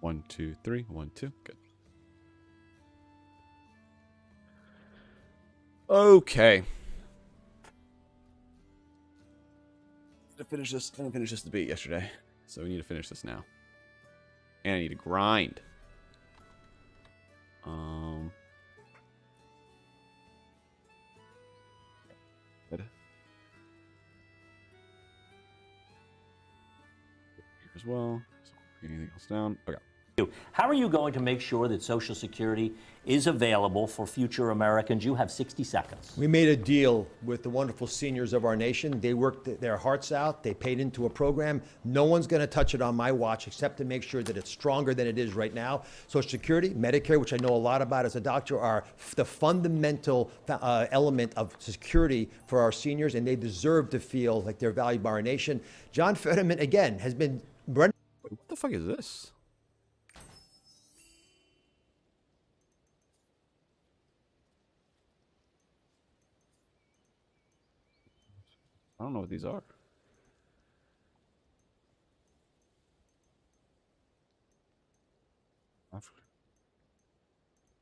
1, 2, 3. 1, 2. Good. Okay. I didn't finish this debate yesterday, so we need to finish this now. And I need to grind. Good. Here as well. So anything else down? Okay. How are you going to make sure that Social Security is available for future Americans? You have 60 seconds. We made a deal with the wonderful seniors of our nation. They worked their hearts out. They paid into a program. No one's going to touch it on my watch except to make sure that it's stronger than it is right now. Social Security, Medicare, which I know a lot about as a doctor, are the fundamental element of security for our seniors, and they deserve to feel like they're valued by our nation. John Fetterman, again, has been... Wait, what the fuck is this? I don't know what these are.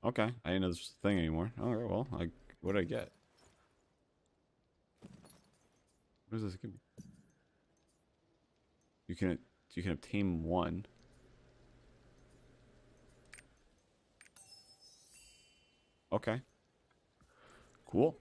Okay, I didn't know this was a thing anymore. All right, well, what did I get? What does this give me? You can obtain one. Okay. Cool.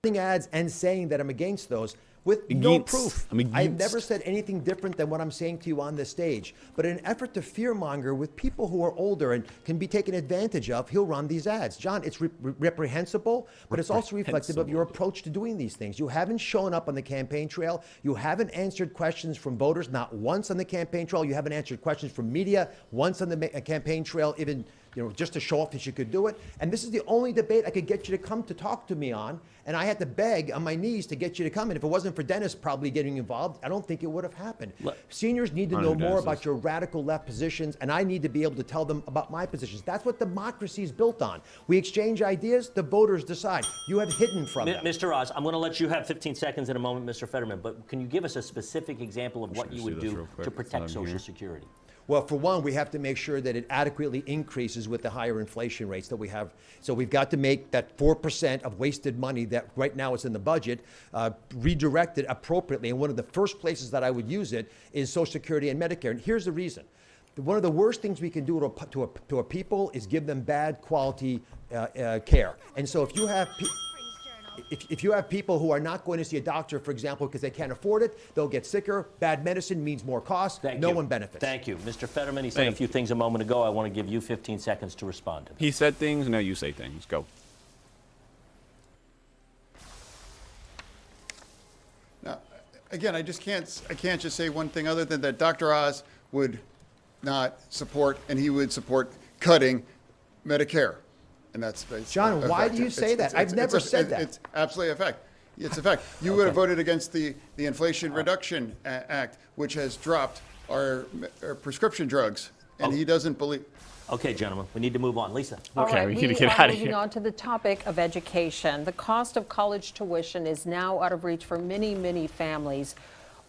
Ads and saying that I'm against those with no proof. I've never said anything different than what I'm saying to you on this stage. But in an effort to fearmonger with people who are older and can be taken advantage of, he'll run these ads. John, it's reprehensible, but it's also reflective of your approach to doing these things. You haven't shown up on the campaign trail. You haven't answered questions from voters, not once on the campaign trail. You haven't answered questions from media once on the campaign trail, even just to show off that you could do it. And this is the only debate I could get you to come to talk to me on. And I had to beg on my knees to get you to come. And if it wasn't for Dennis probably getting involved, I don't think it would have happened. Seniors need to know more about your radical left positions, and I need to be able to tell them about my positions. That's what democracy is built on. We exchange ideas, the voters decide. You have hidden from them. Mr. Oz, I'm going to let you have 15 seconds in a moment, Mr. Fetterman, but can you give us a specific example of what you would do to protect Social Security? Well, for one, we have to make sure that it adequately increases with the higher inflation rates that we have. So we've got to make that 4% of wasted money that right now is in the budget redirected appropriately. And one of the first places that I would use it is Social Security and Medicare. And here's the reason. One of the worst things we can do to a people is give them bad quality care. And so if you have... If you have people who are not going to see a doctor, for example, because they can't afford it, they'll get sicker. Bad medicine means more cost. No one benefits. Thank you. Mr. Fetterman, he said a few things a moment ago. I want to give you 15 seconds to respond to them. He said things, now you say things. Go. Now, again, I can't just say one thing other than that Dr. Oz would not support, and he would support cutting Medicare. And that's John, why do you say that? I've never said that. It's absolutely a fact. It's a fact. You would have voted against the Inflation Reduction Act, which has dropped our prescription drugs, and he doesn't believe. Okay, gentlemen, we need to move on. Lisa. Okay, we need to get out of here. Moving on to the topic of education. The cost of college tuition is now out of reach for many, many families.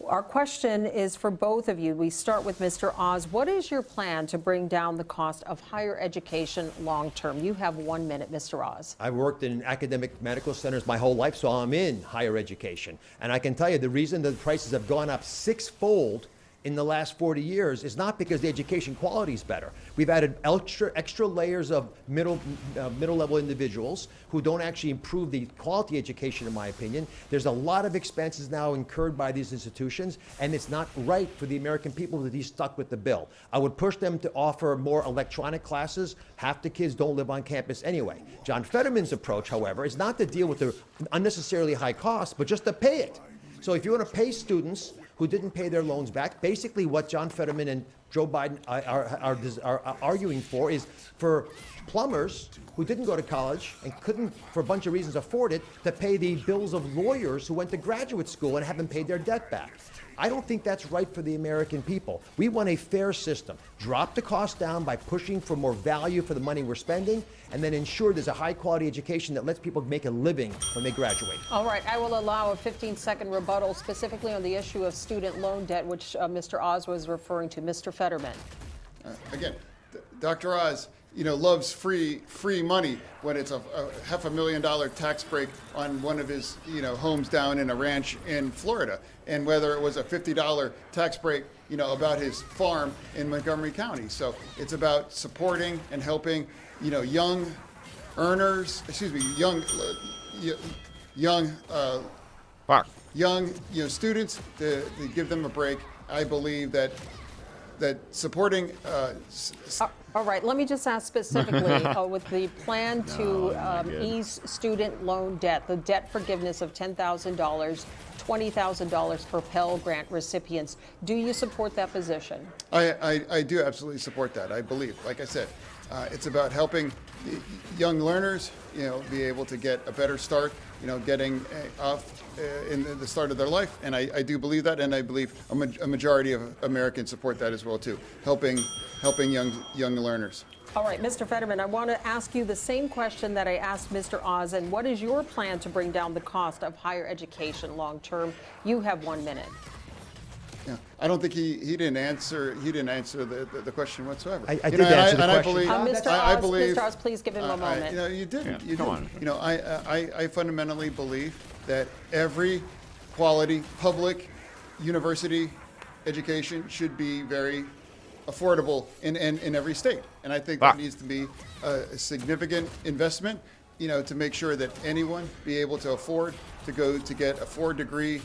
Our question is for both of you. We start with Mr. Oz. What is your plan to bring down the cost of higher education long term? You have 1 minute, Mr. Oz. I've worked in academic medical centers my whole life, so I'm in higher education. And I can tell you the reason the prices have gone up sixfold in the last 40 years is not because the education quality is better. We've added extra layers of middle-level individuals who don't actually improve the quality education, in my opinion. There's a lot of expenses now incurred by these institutions, and it's not right for the American people to be stuck with the bill. I would push them to offer more electronic classes. Half the kids don't live on campus anyway. John Fetterman's approach, however, is not to deal with the unnecessarily high costs, but just to pay it. So if you want to pay students who didn't pay their loans back, basically what John Fetterman and Joe Biden are arguing for is for plumbers who didn't go to college and couldn't, for a bunch of reasons, afford it, to pay the bills of lawyers who went to graduate school and haven't paid their debt back. I don't think that's right for the American people. We want a fair system. Drop the cost down by pushing for more value for the money we're spending, and then ensure there's a high-quality education that lets people make a living when they graduate. All right, I will allow a 15-second rebuttal specifically on the issue of student loan debt, which Mr. Oz was referring to. Mr. Fetterman. Again, Dr. Oz, loves free money when it's a $500,000 tax break on one of his, homes down in a ranch in Florida, and whether it was a $50 tax break, about his farm in Montgomery County. So it's about supporting and helping, young earners, young students to give them a break. I believe that supporting. All right, let me just ask specifically with the plan to ease student loan debt, the debt forgiveness of $10,000, $20,000 for Pell Grant recipients. Do you support that position? I do absolutely support that. I believe, like I said, it's about helping young learners, be able to get a better start, getting off in the start of their life. And I do believe that, and I believe a majority of Americans support that as well too, helping young learners. All right, Mr. Fetterman, I want to ask you the same question that I asked Mr. Oz, and what is your plan to bring down the cost of higher education long term? You have 1 minute. Yeah, I don't think he didn't answer the question whatsoever. I did answer the question. I believe, Mr. Oz, please give him a moment. You didn't. Yeah, come on. I fundamentally believe that every quality public university education should be very affordable in every state, and I think that needs to be a significant investment, to make sure that anyone be able to afford to go to get a 4-degree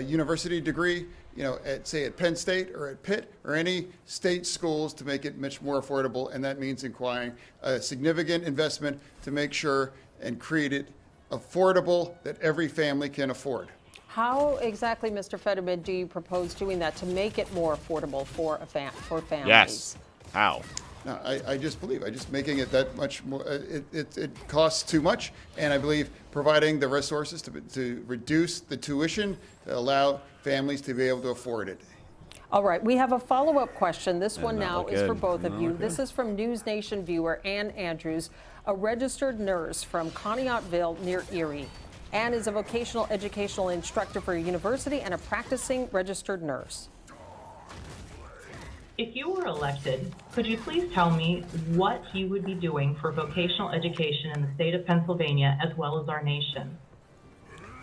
university degree, at Penn State or at Pitt or any state schools, to make it much more affordable. And that means acquiring a significant investment to make sure and create it affordable that every family can afford. How exactly, Mr. Fetterman, do you propose doing that to make it more affordable for families? Yes. How? No, I just believe, making it that much more, it costs too much, and I believe providing the resources to reduce the tuition to allow families to be able to afford it. All right, we have a follow-up question. This one now is for good. both of you. This is from News Nation viewer Ann Andrews, a registered nurse from Conneautville near Erie. Ann is a vocational educational instructor for a university and a practicing registered nurse. If you were elected, could you please tell me what you would be doing for vocational education in the state of Pennsylvania as well as our nation?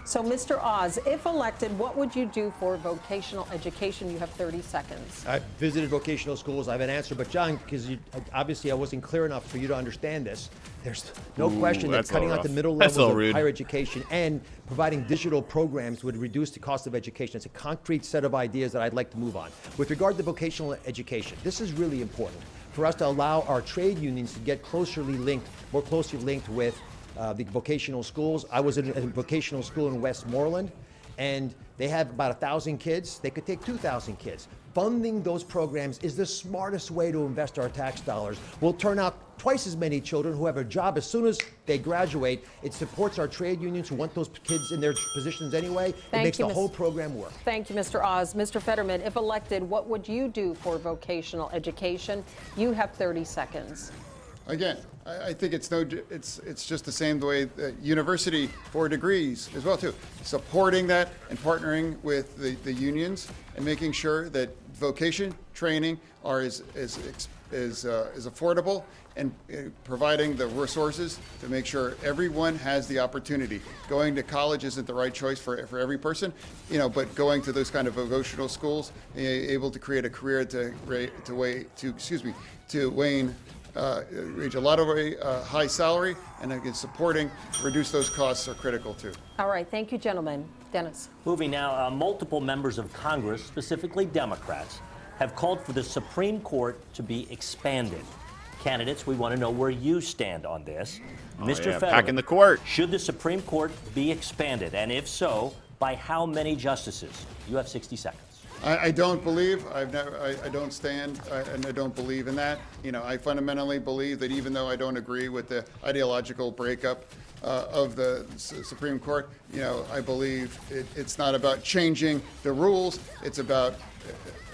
So, Mr. Oz, if elected, what would you do for vocational education? You have 30 seconds. I've visited vocational schools. I have an answer, but John, because obviously I wasn't clear enough for you to understand this. There's no question that cutting out the middle levels of higher education and providing digital programs would reduce the cost of education. It's a concrete set of ideas that I'd like to move on. With regard to vocational education, this is really important for us to allow our trade unions to get more closely linked with the vocational schools. I was in a vocational school in Westmoreland, and they have about 1,000 kids. They could take 2,000 kids. Funding those programs is the smartest way to invest our tax dollars. We'll turn out twice as many children who have a job as soon as they graduate. It supports our trade unions who want those kids in their positions anyway. It makes the whole program work. Thank you, Mr. Oz. Mr. Fetterman, if elected, what would you do for vocational education? You have 30 seconds. Again, I think it's just the same the way that university 4 degrees as well too. Supporting that and partnering with the unions and making sure that vocation training is affordable, and providing the resources to make sure everyone has the opportunity. Going to college isn't the right choice for every person, but going to those kind of vocational schools, able to create a career to reach a lot of high salary, and again, supporting, reduce those costs are critical too. All right, thank you, gentlemen. Dennis. Moving now, multiple members of Congress, specifically Democrats, have called for the Supreme Court to be expanded. Candidates, we want to know where you stand on this. Mr. Fetterman, back in the court. Should the Supreme Court be expanded? And if so, by how many justices? You have 60 seconds. I don't believe, I don't stand, and I don't believe in that. I fundamentally believe that even though I don't agree with the ideological breakup of the Supreme Court, I believe it's not about changing the rules, it's about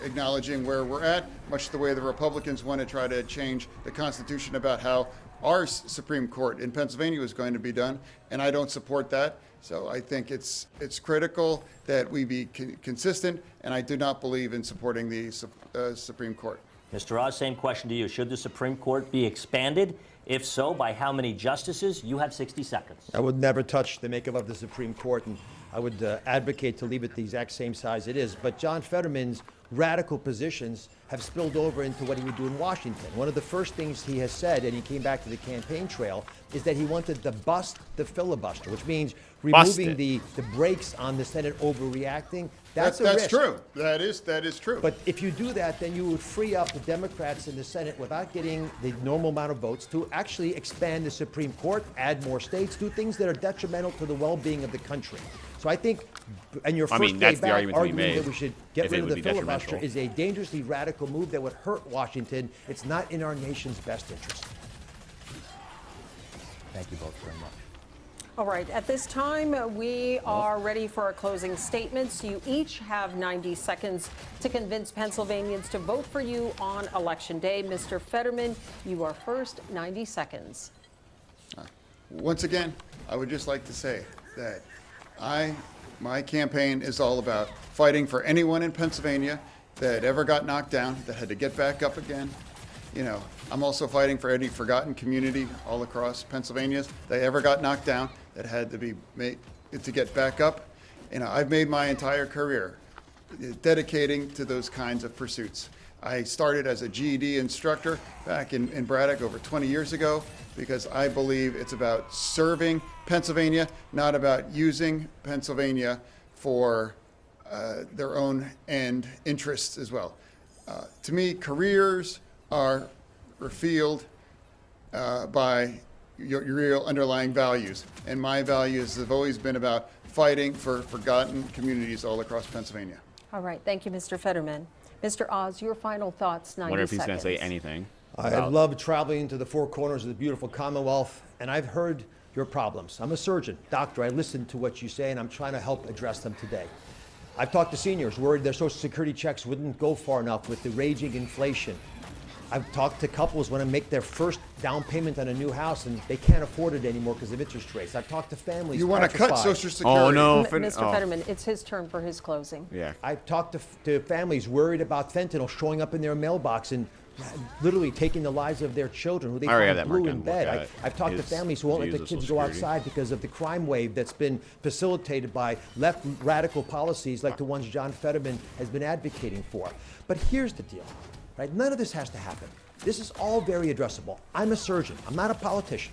acknowledging where we're at, much the way the Republicans want to try to change the Constitution about how our Supreme Court in Pennsylvania was going to be done, and I don't support that. So I think it's critical that we be consistent, and I do not believe in supporting the Supreme Court. Mr. Oz, same question to you. Should the Supreme Court be expanded? If so, by how many justices? You have 60 seconds. I would never touch the makeup of the Supreme Court, and I would advocate to leave it the exact same size it is. But John Fetterman's radical positions have spilled over into what he would do in Washington. One of the first things he has said, and he came back to the campaign trail, is that he wanted to bust the filibuster, which means removing the brakes on the Senate overreacting. That's risk. True. That is true. But if you do that, then you would free up the Democrats in the Senate without getting the normal amount of votes to actually expand the Supreme Court, add more states, do things that are detrimental to the well-being of the country. So I think, and your first day back arguing that we should get rid of the filibuster is a dangerously radical move that would hurt Washington. It's not in our nation's best interest. Thank you both very much. All right, at this time, we are ready for our closing statements. You each have 90 seconds to convince Pennsylvanians to vote for you on Election Day. Mr. Fetterman, you are first, 90 seconds. Once again, I would just like to say that my campaign is all about fighting for anyone in Pennsylvania that ever got knocked down, that had to get back up again. You know, I'm also fighting for any forgotten community all across Pennsylvania that ever got knocked down, that had to be made to get back up. You know, I've made my entire career dedicating to those kinds of pursuits. I started as a GED instructor back in Braddock over 20 years ago because I believe it's about serving Pennsylvania, not about using Pennsylvania for their own end interests as well. To me, careers are revealed by your real underlying values. And my values have always been about fighting for forgotten communities all across Pennsylvania. All right, thank you, Mr. Fetterman. Mr. Oz, your final thoughts, 90 seconds. I wonder if he's going to say anything. I love traveling to the four corners of the beautiful Commonwealth, and I've heard your problems. I'm a surgeon, doctor. I listen to what you say, and I'm trying to help address them today. I've talked to seniors worried their Social Security checks wouldn't go far enough with the raging inflation. I've talked to couples when I make their first down payment on a new house and they can't afford it anymore because of interest rates. I've talked to families. You want to cut Social Security? Oh, no. Mr. Fetterman, it's his turn for his closing. Yeah. I've talked to families worried about fentanyl showing up in their mailbox and literally taking the lives of their children who they find blue in bed. I've talked to families who won't let the kids go outside because of the crime wave that's been facilitated by left radical policies like the ones John Fetterman has been advocating for. But here's the deal. Right? None of this has to happen. This is all very addressable. I'm a surgeon. I'm not a politician.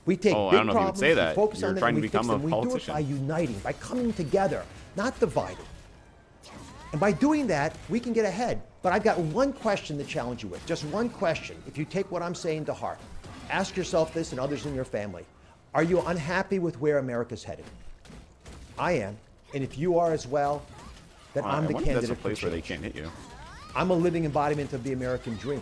We take big problems, we focus on them, and we fix them. We do it by uniting, by coming together, not dividing. And by doing that, we can get ahead. But I've got one question to challenge you with, just one question. If you take what I'm saying to heart, ask yourself this and others in your family. Are you unhappy with where America's headed? I am. And if you are as well, then I'm the candidate that's a place for where they change. can't hit you. I'm a living embodiment of the American dream.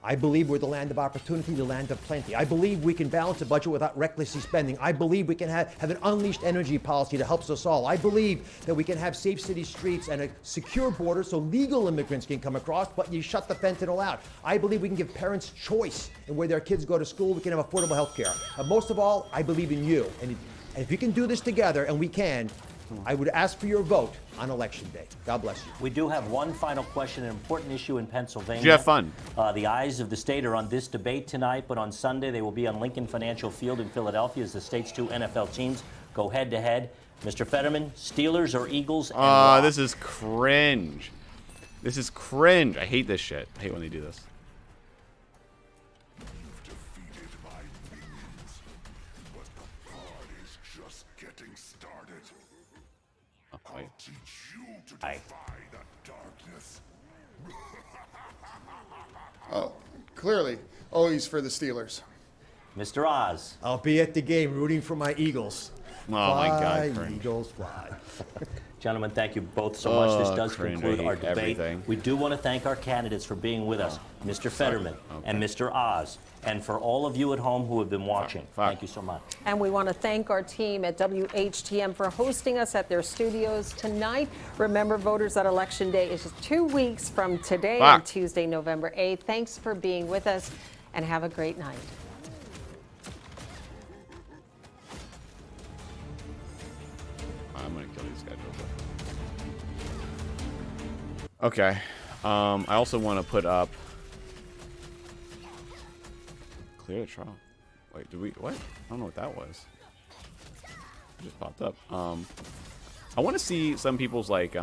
I believe we're the land of opportunity, the land of plenty. I believe we can balance a budget without recklessly spending. I believe we can have an unleashed energy policy that helps us all. I believe that we can have safe city streets and a secure border so legal immigrants can come across, but you shut the fentanyl out. I believe we can give parents choice in where their kids go to school. We can have affordable health care. But most of all, I believe in you. And if you can do this together, and we can, I would ask for your vote on Election Day. God bless you. We do have one final question, an important issue in Pennsylvania. Did you have fun? The eyes of the state are on this debate tonight, but on Sunday they will be on Lincoln Financial Field in Philadelphia as the state's two NFL teams go head-to-head. Mr. Fetterman, Steelers or Eagles? And this is cringe. This is cringe. I hate this shit. I hate when they do this. I'll teach you to defy the darkness. Oh, clearly, always for the Steelers. Mr. Oz. I'll be at the game rooting for my Eagles. Oh, my God. Fly, Eagles, fly. Gentlemen, thank you both so much. This does cringe. conclude I our hate debate. everything. We do want to thank our candidates for being with us, Mr. Fetterman and Mr. Oz, and for all of you at home who have been watching. Thank you so much. And we want to thank our team at WHTM for hosting us at their studios tonight. Remember, voters, that Election Day is just 2 weeks from today on Tuesday, November 8th. Thanks for being with us, and have a great night. I'm going to kill these guys real quick. Okay. I also want to put up Clear the trial. Wait, did we... What? I don't know what that was. It just popped up. I want to see some people's, like,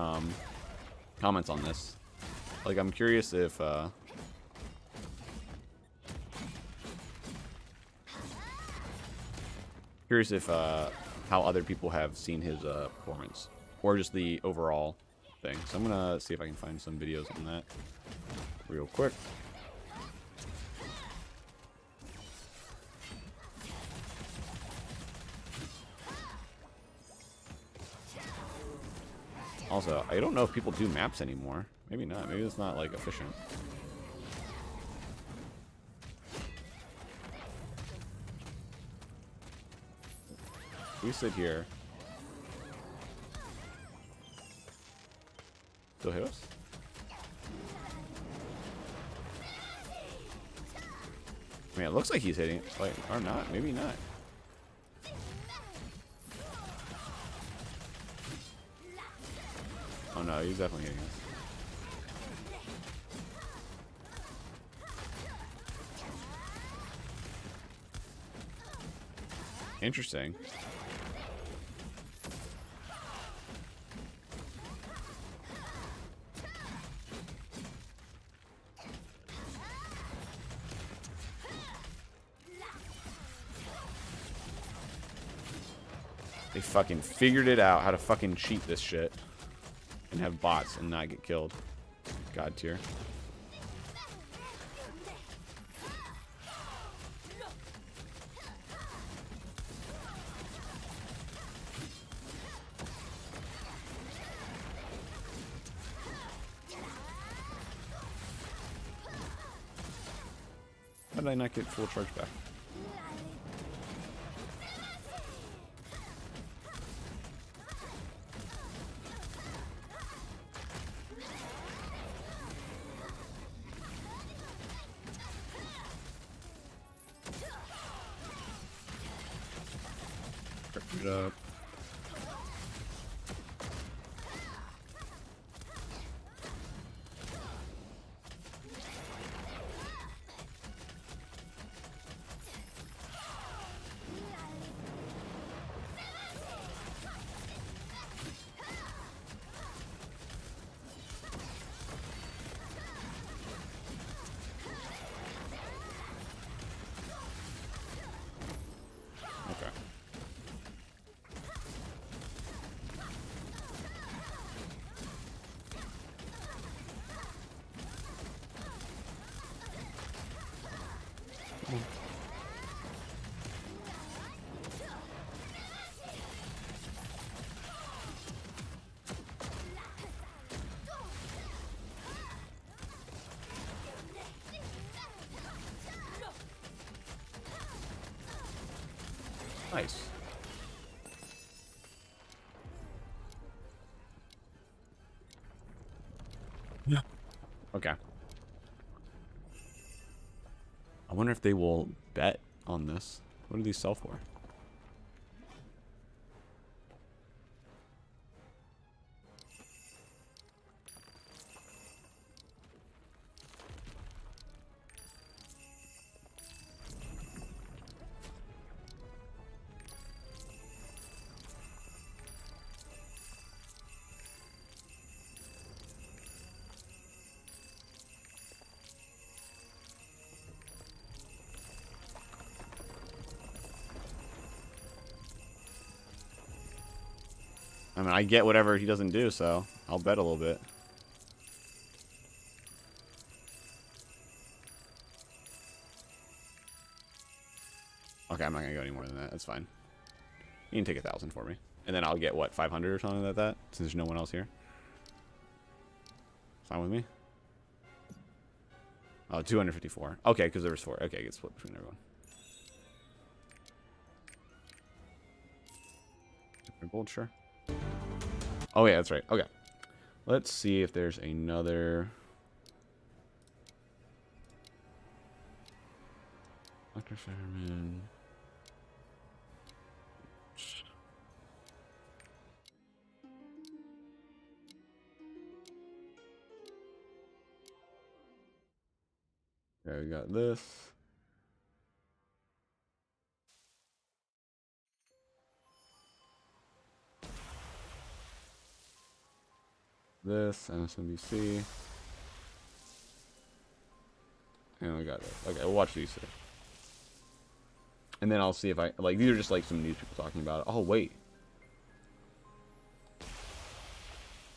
comments on this. Like, I'm curious if, how other people have seen his, performance. Or just the overall thing. So I'm gonna see if I can find some videos on that real quick. Also, I don't know if people do maps anymore. Maybe not. Maybe it's not, like, efficient. We sit here. Still hit us? I mean, it looks like he's hitting, like, or not. Maybe not. Oh no, he's definitely hitting us. Interesting. They fucking figured it out how to fucking cheat this shit. And have bots and not get killed. God tier. How did I not get full charge back? It up. Okay. Nice. Yeah. Okay. I wonder if they will bet on this. What do these sell for? I mean, I get whatever he doesn't do, so I'll bet a little bit. Okay, I'm not gonna go any more than that. That's fine. You can take 1,000 for me, and then I'll get what, 500 or something like that, since there's no one else here. Fine with me. Oh, 254. Okay, because there was 4. Okay, it gets split between everyone. Gold, sure. Oh yeah, that's right. Okay. Let's see if there's another Dr. Fetterman. Okay, we got this. this, MSNBC. And we got it. Okay, we'll watch these two. And then I'll see if I, like, these are just like some news people talking about it. Oh, wait.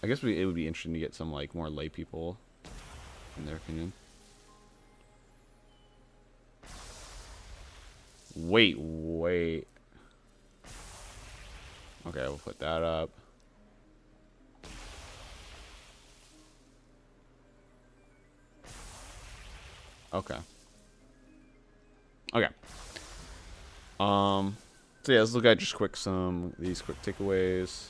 I guess it would be interesting to get some, like, more lay people in their opinion. Wait. Okay, we'll put that up. Okay. So yeah, let's look at just these quick takeaways.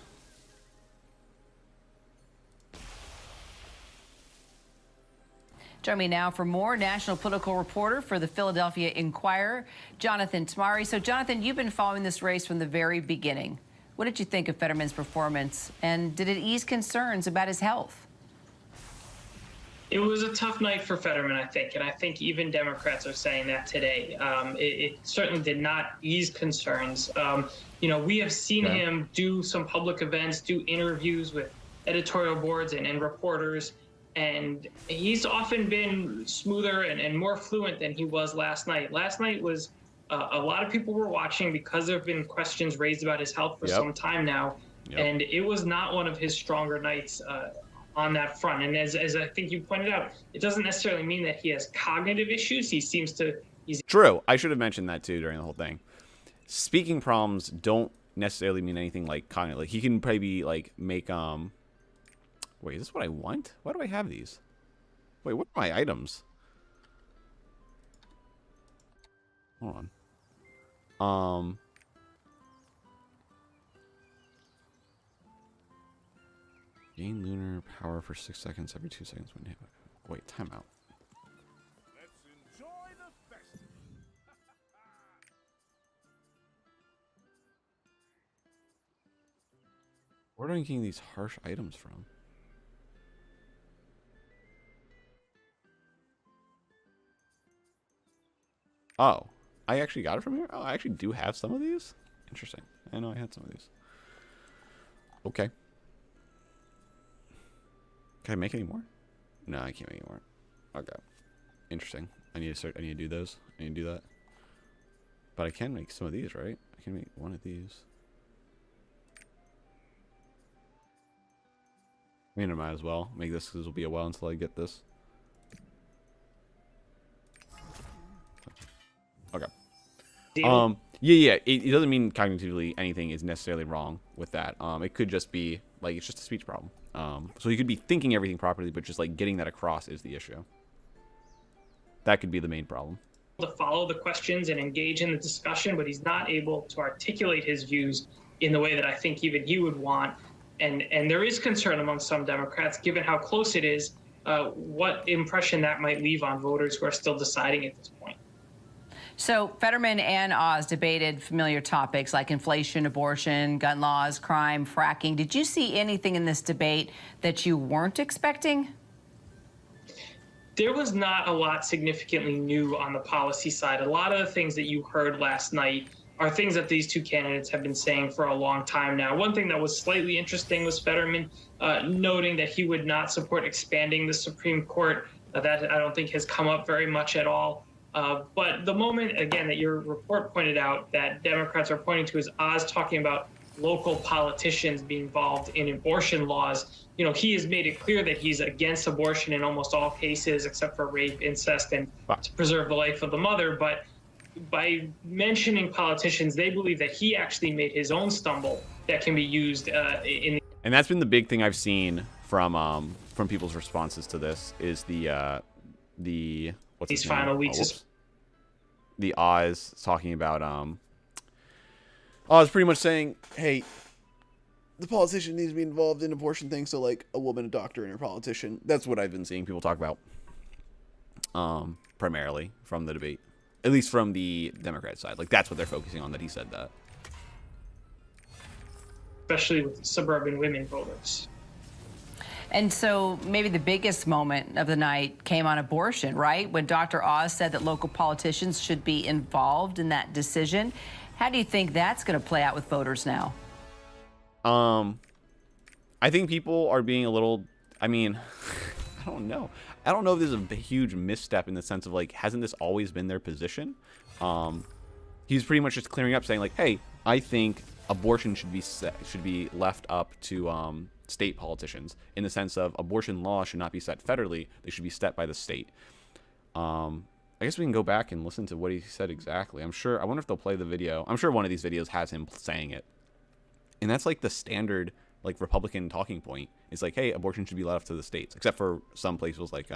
Join me now for more national political reporter for the Philadelphia Inquirer, Jonathan Tamari. So, Jonathan, you've been following this race from the very beginning. What did you think of Fetterman's performance, and did it ease concerns about his health? It was a tough night for Fetterman, I think, and I think even Democrats are saying that today. It certainly did not ease concerns. We have seen him do some public events, do interviews with editorial boards and reporters, and he's often been smoother and more fluent than he was last night. Last night was a lot of people were watching because there have been questions raised about his health for some time now, and it was not one of his stronger nights on that front. And as I think you pointed out, it doesn't necessarily mean that he has cognitive issues. He seems to... True. I should have mentioned that too during the whole thing. Speaking problems don't necessarily mean anything like cognitive. Like, he can probably like make Wait, is this what I want? Why do I have these? Wait, what are my items? Hold on. Gain lunar power for 6 seconds every 2 seconds when hit. Wait, timeout. Let's enjoy the festival. Where am I getting these harsh items from? Oh, I actually got it from here? Oh, I actually do have some of these? Interesting. I know I had some of these. Okay. Can I make any more? No, I can't make any more. Okay. Interesting. I need to do those. I need to do that. But I can make some of these, right? I can make one of these. I mean, I might as well make this because this will be a while until I get this. Okay. Yeah. It doesn't mean cognitively anything is necessarily wrong with that. It could just be like it's just a speech problem. So you could be thinking everything properly, but just like getting that across is the issue. That could be the main problem. To follow the questions and engage in the discussion, but he's not able to articulate his views in the way that I think even he would want. And there is concern among some Democrats, given how close it is, what impression that might leave on voters who are still deciding at this point. So Fetterman and Oz debated familiar topics like inflation, abortion, gun laws, crime, fracking. Did you see anything in this debate that you weren't expecting? There was not a lot significantly new on the policy side. A lot of the things that you heard last night are things that these two candidates have been saying for a long time now. One thing that was slightly interesting was Fetterman noting that he would not support expanding the Supreme Court. That I don't think has come up very much at all. But the moment, again, that your report pointed out that Democrats are pointing to is Oz talking about local politicians being involved in abortion laws. You know, he has made it clear that he's against abortion in almost all cases except for rape, incest, and to preserve the life of the mother. But by mentioning politicians, they believe that he actually made his own stumble that can be used in. And that's been the big thing I've seen from people's responses to this is the what's these his name? final weeks. The Oz talking about Oz pretty much saying, hey, the politician needs to be involved in abortion things, so like a woman, a doctor, and a politician. That's what I've been seeing people talk about. Primarily from the debate. At least from the Democrat side. Like that's what they're focusing on, that he said that. Especially with suburban women voters. And so maybe the biggest moment of the night came on abortion, right? When Dr. Oz said that local politicians should be involved in that decision. How do you think that's going to play out with voters now? I think people are being a little I mean, I don't know. I don't know if this is a huge misstep in the sense of, like, hasn't this always been their position? He's pretty much just clearing up, saying, like, hey, I think abortion should be left up to state politicians, in the sense of abortion law should not be set federally; they should be set by the state. I guess we can go back and listen to what he said exactly. I wonder if they'll play the video. I'm sure one of these videos has him saying it. And that's like the standard, like, Republican talking point. It's like, hey, abortion should be left to the states. Except for some places like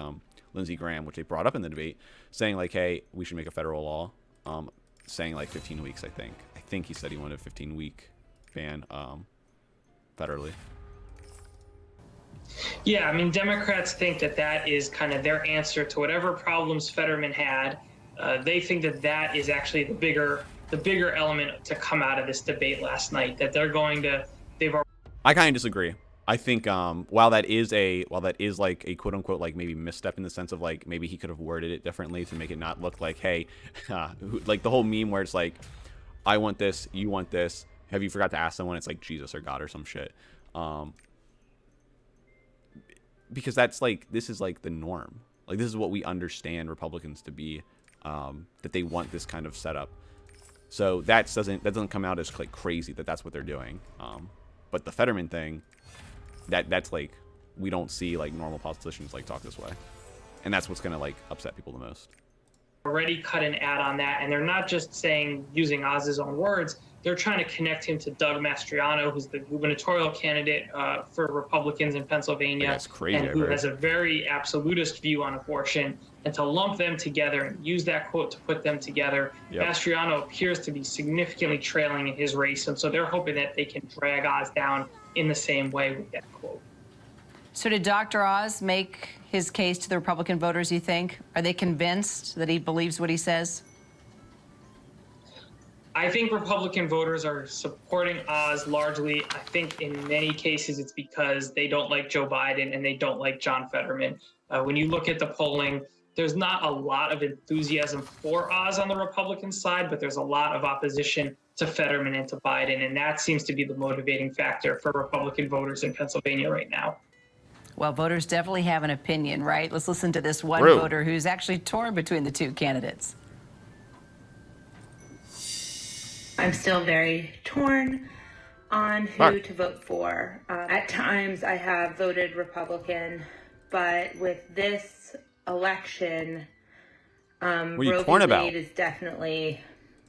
Lindsey Graham, which they brought up in the debate, saying like, hey, we should make a federal law, saying like 15 weeks, I think. I think he said he wanted a 15-week ban federally. Yeah, I mean, Democrats think that that is kind of their answer to whatever problems Fetterman had. They think that that is actually the bigger element to come out of this debate last night. That I kind of disagree. I think while that is like a quote unquote like maybe misstep in the sense of like maybe he could have worded it differently to make it not look like, hey, like the whole meme where it's like, I want this, you want this. Have you forgot to ask someone? It's like Jesus or God or some shit. Because that's like, this is like the norm. Like, this is what we understand Republicans to be, that they want this kind of setup. So that doesn't come out as like crazy that that's what they're doing. But the Fetterman thing, that's like, we don't see like normal politicians like talk this way. And that's what's gonna like upset people the most. Already cut an ad on that, and they're not just saying, using Oz's own words, they're trying to connect him to Doug Mastriano, who's the gubernatorial candidate for Republicans in Pennsylvania, that's crazy, and who has a very absolutist view on abortion, and to lump them together and use that quote to put them together. Yep. Mastriano appears to be significantly trailing in his race, and so they're hoping that they can drag Oz down in the same way with that quote. So did Dr. Oz make his case to the Republican voters, you think? Are they convinced that he believes what he says? I think Republican voters are supporting Oz largely. I think in many cases it's because they don't like Joe Biden and they don't like John Fetterman. When you look at the polling, there's not a lot of enthusiasm for Oz on the Republican side, but there's a lot of opposition to Fetterman and to Biden, and that seems to be the motivating factor for Republican voters in Pennsylvania right now. Well, voters definitely have an opinion, right? Let's listen to this one voter who's actually torn between the two candidates. I'm still very torn on who to vote for. At times I have voted Republican, but with this election, Roe v. Wade is definitely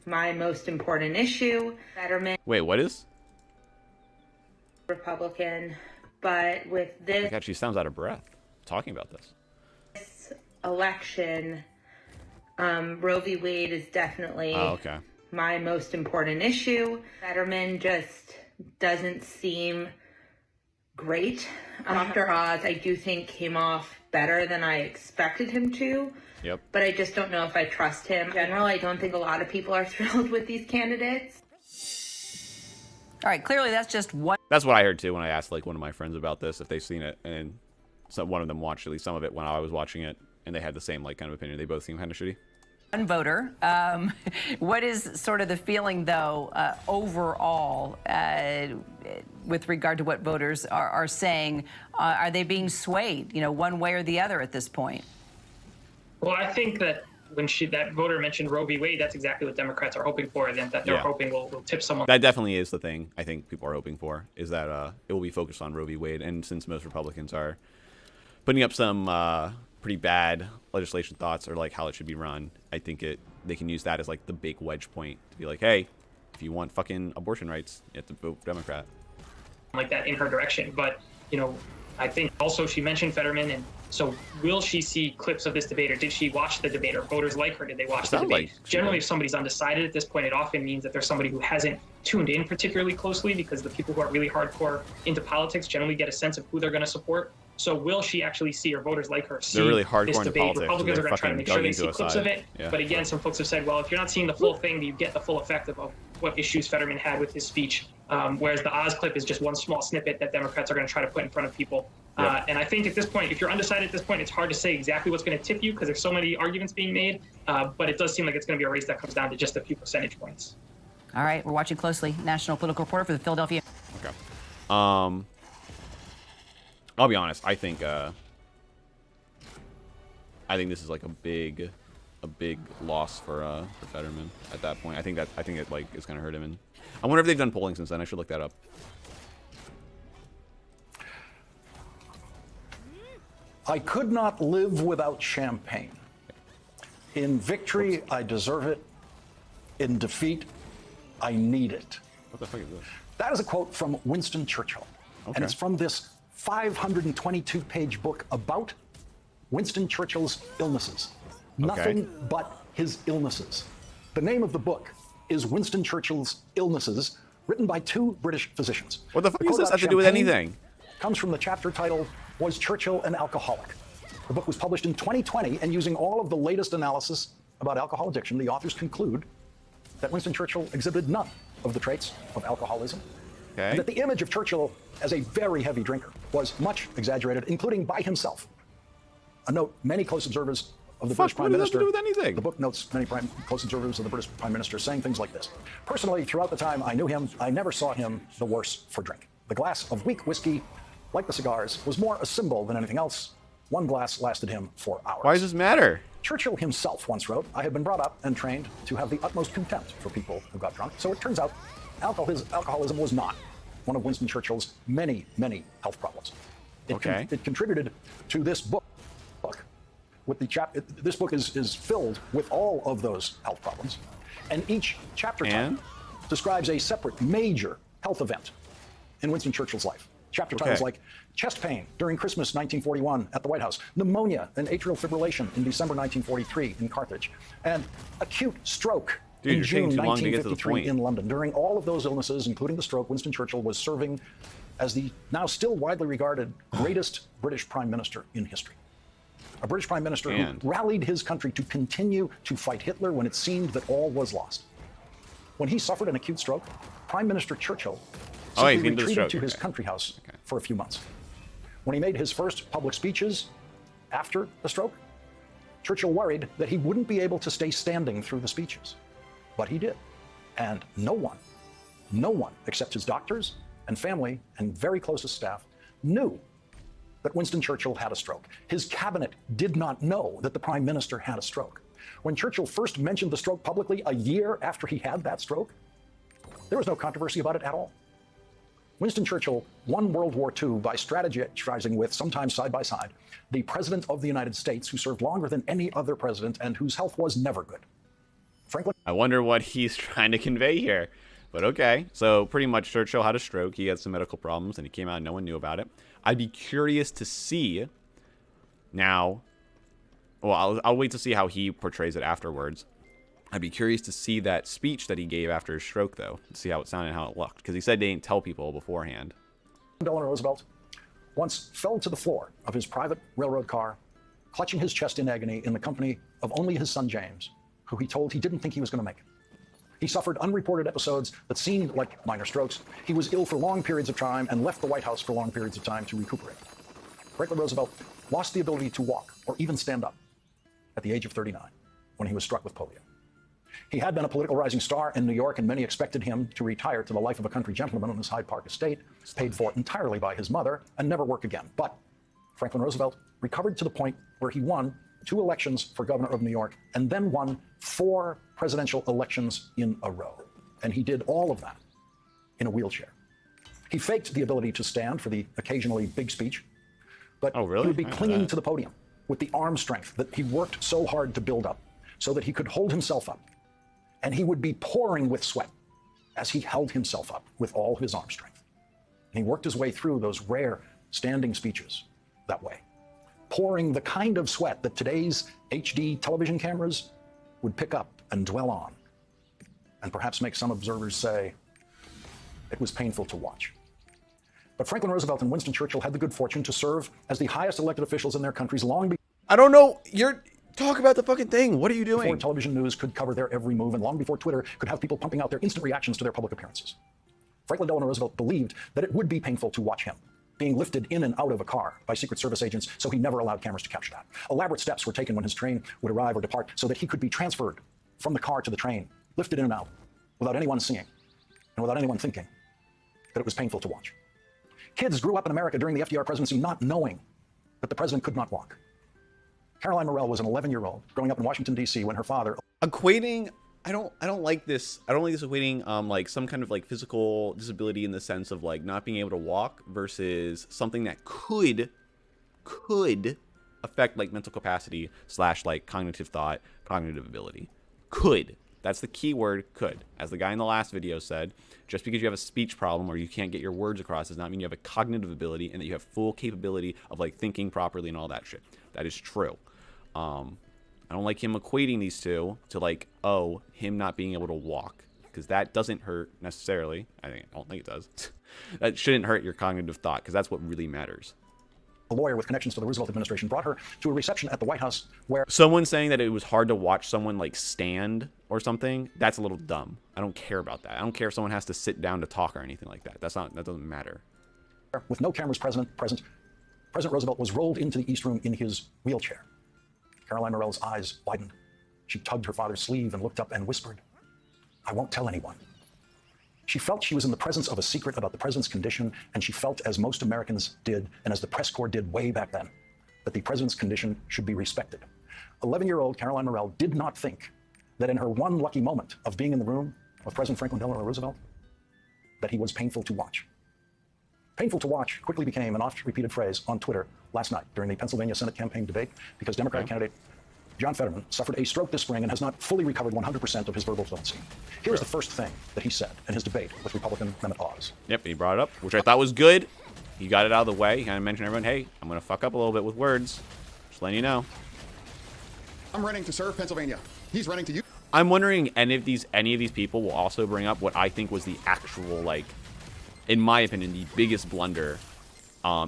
my most important issue. Fetterman. Wait, what is? Republican, but with this... My God, she sounds out of breath talking about this. This election, Roe v. Wade is definitely... Oh, okay. My most important issue. Fetterman just doesn't seem great. Dr. Oz, I do think came off better than I expected him to. Yep. But I just don't know if I trust him. In general, I don't think a lot of people are thrilled with these candidates. All right, clearly that's just one. That's what I heard too when I asked like one of my friends about this, if they've seen it, and one of them watched at least some of it when I was watching it, and they had the same like kind of opinion. They both seem kind of shitty. One voter. What is sort of the feeling, though, overall, with regard to what voters are saying? Are they being swayed, one way or the other at this point? Well, I think that when that voter mentioned Roe v. Wade, that's exactly what Democrats are hoping for, and that they're hoping will tip someone. That definitely is the thing I think people are hoping for, is that it will be focused on Roe v. Wade. And since most Republicans are putting up some pretty bad legislation thoughts or like how it should be run, I think they can use that as like the big wedge point to be like, hey, if you want fucking abortion rights, you have to vote Democrat. Like that in her direction. But, I think also she mentioned Fetterman, and so will she see clips of this debate, or did she watch the debate, or voters like her, did they watch the debate? Generally, if somebody's undecided at this point, it often means that there's somebody who hasn't tuned in particularly closely, because the people who are really hardcore into politics generally get a sense of who they're going to support. So will she actually see, or voters like her see, really hardcore this debate? Politics, Republicans are going to try to make sure they see clips of it. Yeah. But again, some folks have said, well, if you're not seeing the full thing, you get the full effect of what issues Fetterman had with his speech. Whereas the Oz clip is just one small snippet that Democrats are going to try to put in front of people. And I think at this point, if you're undecided at this point, it's hard to say exactly what's going to tip you, because there's so many arguments being made. But it does seem like it's going to be a race that comes down to just a few percentage points. All right, we're watching closely. National political reporter for the Philadelphia. Okay. I'll be honest. I think this is like a big loss for Fetterman at that point. I think it like is gonna hurt him. And I wonder if they've done polling since then. I should look that up. I could not live without champagne. In victory, I deserve it. In defeat, I need it. What the fuck is this? That is a quote from Winston Churchill. Okay. And it's from this 522-page book about Winston Churchill's illnesses. Nothing but his illnesses. The name of the book is Winston Churchill's Illnesses, written by 2 British physicians. What the fuck does this have to do with anything? Comes from the chapter titled, Was Churchill an Alcoholic? The book was published in 2020, and using all of the latest analysis about alcohol addiction, the authors conclude that Winston Churchill exhibited none of the traits of alcoholism, and that the image of Churchill as a very heavy drinker was much exaggerated, including by himself. A note, many close observers of the British Prime Minister. What does that have to do with anything? The book notes many close observers of the British Prime Minister saying things like this. Personally, throughout the time I knew him, I never saw him the worse for drink. The glass of weak whiskey, like the cigars, was more a symbol than anything else. One glass lasted him for hours. Why does this matter? Churchill himself once wrote, I have been brought up and trained to have the utmost contempt for people who got drunk. So it turns out alcoholism was not one of Winston Churchill's many, many health problems. It contributed to this book. With the this book is filled with all of those health problems. And each chapter title describes a separate major health event in Winston Churchill's life. Chapter titles like chest pain during Christmas 1941 at the White House, pneumonia and atrial fibrillation in December 1943 in Carthage, and acute stroke in June 1953 in London. During all of those illnesses, including the stroke, Winston Churchill was serving as the now still widely regarded greatest British Prime Minister in history. A British Prime Minister who rallied his country to continue to fight Hitler when it seemed that all was lost. When he suffered an acute stroke, Prime Minister Churchill simply retreated to his country house for a few months. When he made his first public speeches after the stroke, Churchill worried that he wouldn't be able to stay standing through the speeches. But he did. And no one except his doctors and family and very closest staff knew that Winston Churchill had a stroke. His cabinet did not know that the Prime Minister had a stroke. When Churchill first mentioned the stroke publicly a year after he had that stroke, there was no controversy about it at all. Winston Churchill won World War II by strategizing with, sometimes side by side, the President of the United States, who served longer than any other president and whose health was never good. Franklin. I wonder what he's trying to convey here. But okay, so pretty much Churchill had a stroke. He had some medical problems, and he came out and no one knew about it. I'd be curious to see now. Well, I'll wait to see how he portrays it afterwards. I'd be curious to see that speech that he gave after his stroke, though, to see how it sounded and how it looked, because he said they didn't tell people beforehand. Delano Roosevelt once fell to the floor of his private railroad car, clutching his chest in agony in the company of only his son James, who he told he didn't think he was going to make it. He suffered unreported episodes that seemed like minor strokes. He was ill for long periods of time and left the White House for long periods of time to recuperate. Franklin Roosevelt lost the ability to walk or even stand up at the age of 39 when he was struck with polio. He had been a political rising star in New York, and many expected him to retire to the life of a country gentleman on his Hyde Park estate, paid for entirely by his mother, and never work again. But Franklin Roosevelt recovered to the point where he won 2 elections for governor of New York and then won 4 presidential elections in a row. And he did all of that in a wheelchair. He faked the ability to stand for the occasionally big speech, but he would be clinging to the podium with the arm strength that he worked so hard to build up so that he could hold himself up. And he would be pouring with sweat as he held himself up with all of his arm strength. And he worked his way through those rare standing speeches that way, pouring the kind of sweat that today's HD television cameras would pick up and dwell on, and perhaps make some observers say it was painful to watch. But Franklin Roosevelt and Winston Churchill had the good fortune to serve as the highest elected officials in their countries long before. I don't know. Talk about the fucking thing. What are you doing? Before television news could cover their every move, and long before Twitter could have people pumping out their instant reactions to their public appearances. Franklin Delano Roosevelt believed that it would be painful to watch him being lifted in and out of a car by Secret Service agents, so he never allowed cameras to capture that. Elaborate steps were taken when his train would arrive or depart so that he could be transferred from the car to the train, lifted in and out, without anyone seeing and without anyone thinking that it was painful to watch. Kids grew up in America during the FDR presidency not knowing that the president could not walk. Caroline Morell was an 11-year-old growing up in Washington, D.C. when her father... Equating, I don't like this. I don't like this equating like some kind of like physical disability in the sense of like not being able to walk versus something that could affect like mental capacity / like cognitive thought, cognitive ability. Could. That's the key word, could. As the guy in the last video said, just because you have a speech problem or you can't get your words across does not mean you have a cognitive ability and that you have full capability of like thinking properly and all that shit. That is true. I don't like him equating these two to like, oh, him not being able to walk, because that doesn't hurt necessarily. I don't think it does. That shouldn't hurt your cognitive thought, because that's what really matters. A lawyer with connections to the Roosevelt administration brought her to a reception at the White House where... Someone saying that it was hard to watch someone like stand or something, that's a little dumb. I don't care about that. I don't care if someone has to sit down to talk or anything like that. That doesn't matter. With no cameras present, President Roosevelt was rolled into the East Room in his wheelchair. Caroline Morell's eyes widened. She tugged her father's sleeve and looked up and whispered, "I won't tell anyone." She felt she was in the presence of a secret about the president's condition, and she felt, as most Americans did, and as the press corps did way back then, that the president's condition should be respected. 11-year-old Caroline Morell did not think that in her one lucky moment of being in the room with President Franklin Delano Roosevelt, that he was painful to watch. Painful to watch quickly became an oft-repeated phrase on Twitter last night during the Pennsylvania Senate campaign debate because Democratic candidate John Fetterman suffered a stroke this spring and has not fully recovered 100% of his verbal fluency. Here's the first thing that he said in his debate with Republican Mehmet Oz. Yep, he brought it up, which I thought was good. He got it out of the way. He kind of mentioned everyone, hey, I'm going to fuck up a little bit with words. Just letting you know. I'm running to serve Pennsylvania. He's running to you. I'm wondering any of these people will also bring up what I think was the actual, like, in my opinion, the biggest blunder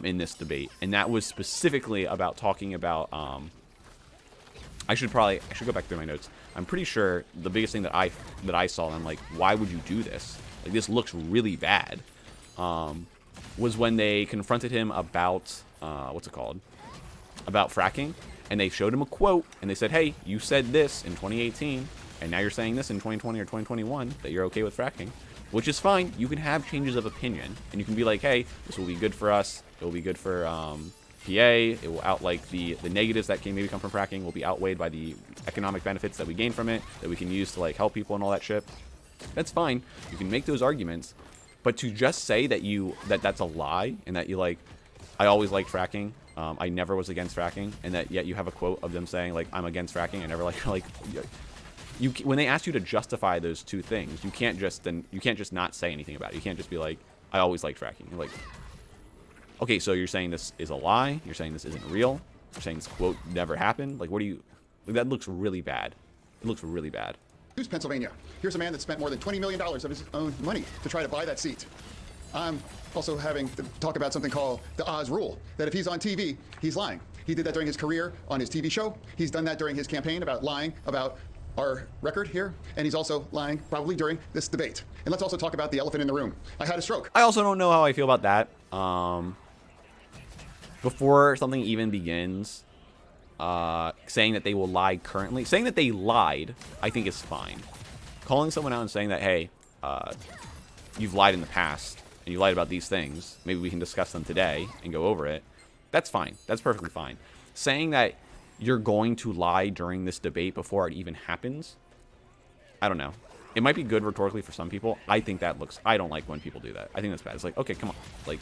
in this debate. And that was specifically about talking about, I should go back through my notes. I'm pretty sure the biggest thing that I saw, and I'm like, why would you do this? Like, this looks really bad. Was when they confronted him about, what's it called? About fracking. And they showed him a quote, and they said, hey, you said this in 2018, and now you're saying this in 2020 or 2021, that you're okay with fracking. Which is fine. You can have changes of opinion, and you can be like, hey, this will be good for us. It will be good for PA. It will the negatives that can maybe come from fracking will be outweighed by the economic benefits that we gain from it, that we can use to like help people and all that shit. That's fine. You can make those arguments, but to just say that that's a lie and that you like, I always liked fracking. I never was against fracking, and that yet you have a quote of them saying like, I'm against fracking. I never like when they ask you to justify those two things, you can't just not say anything about it. You can't just be like, I always liked fracking. You're like, okay, so you're saying this is a lie? You're saying this isn't real? You're saying this quote never happened? Like, what do you... Like, that looks really bad. It looks really bad. Who's Pennsylvania? Here's a man that spent more than $20 million of his own money to try to buy that seat. I'm also having to talk about something called the Oz rule, that if he's on TV, he's lying. He did that during his career on his TV show. He's done that during his campaign about lying about our record here, and he's also lying probably during this debate. And let's also talk about the elephant in the room. I had a stroke. I also don't know how I feel about that. Before something even begins, saying that they will lie currently, saying that they lied, I think is fine. Calling someone out and saying that, hey, you've lied in the past, and you lied about these things, maybe we can discuss them today and go over it, that's fine. That's perfectly fine. Saying that you're going to lie during this debate before it even happens, I don't know. It might be good rhetorically for some people. I think that I don't like when people do that. I think that's bad. It's like, okay, come on. Like,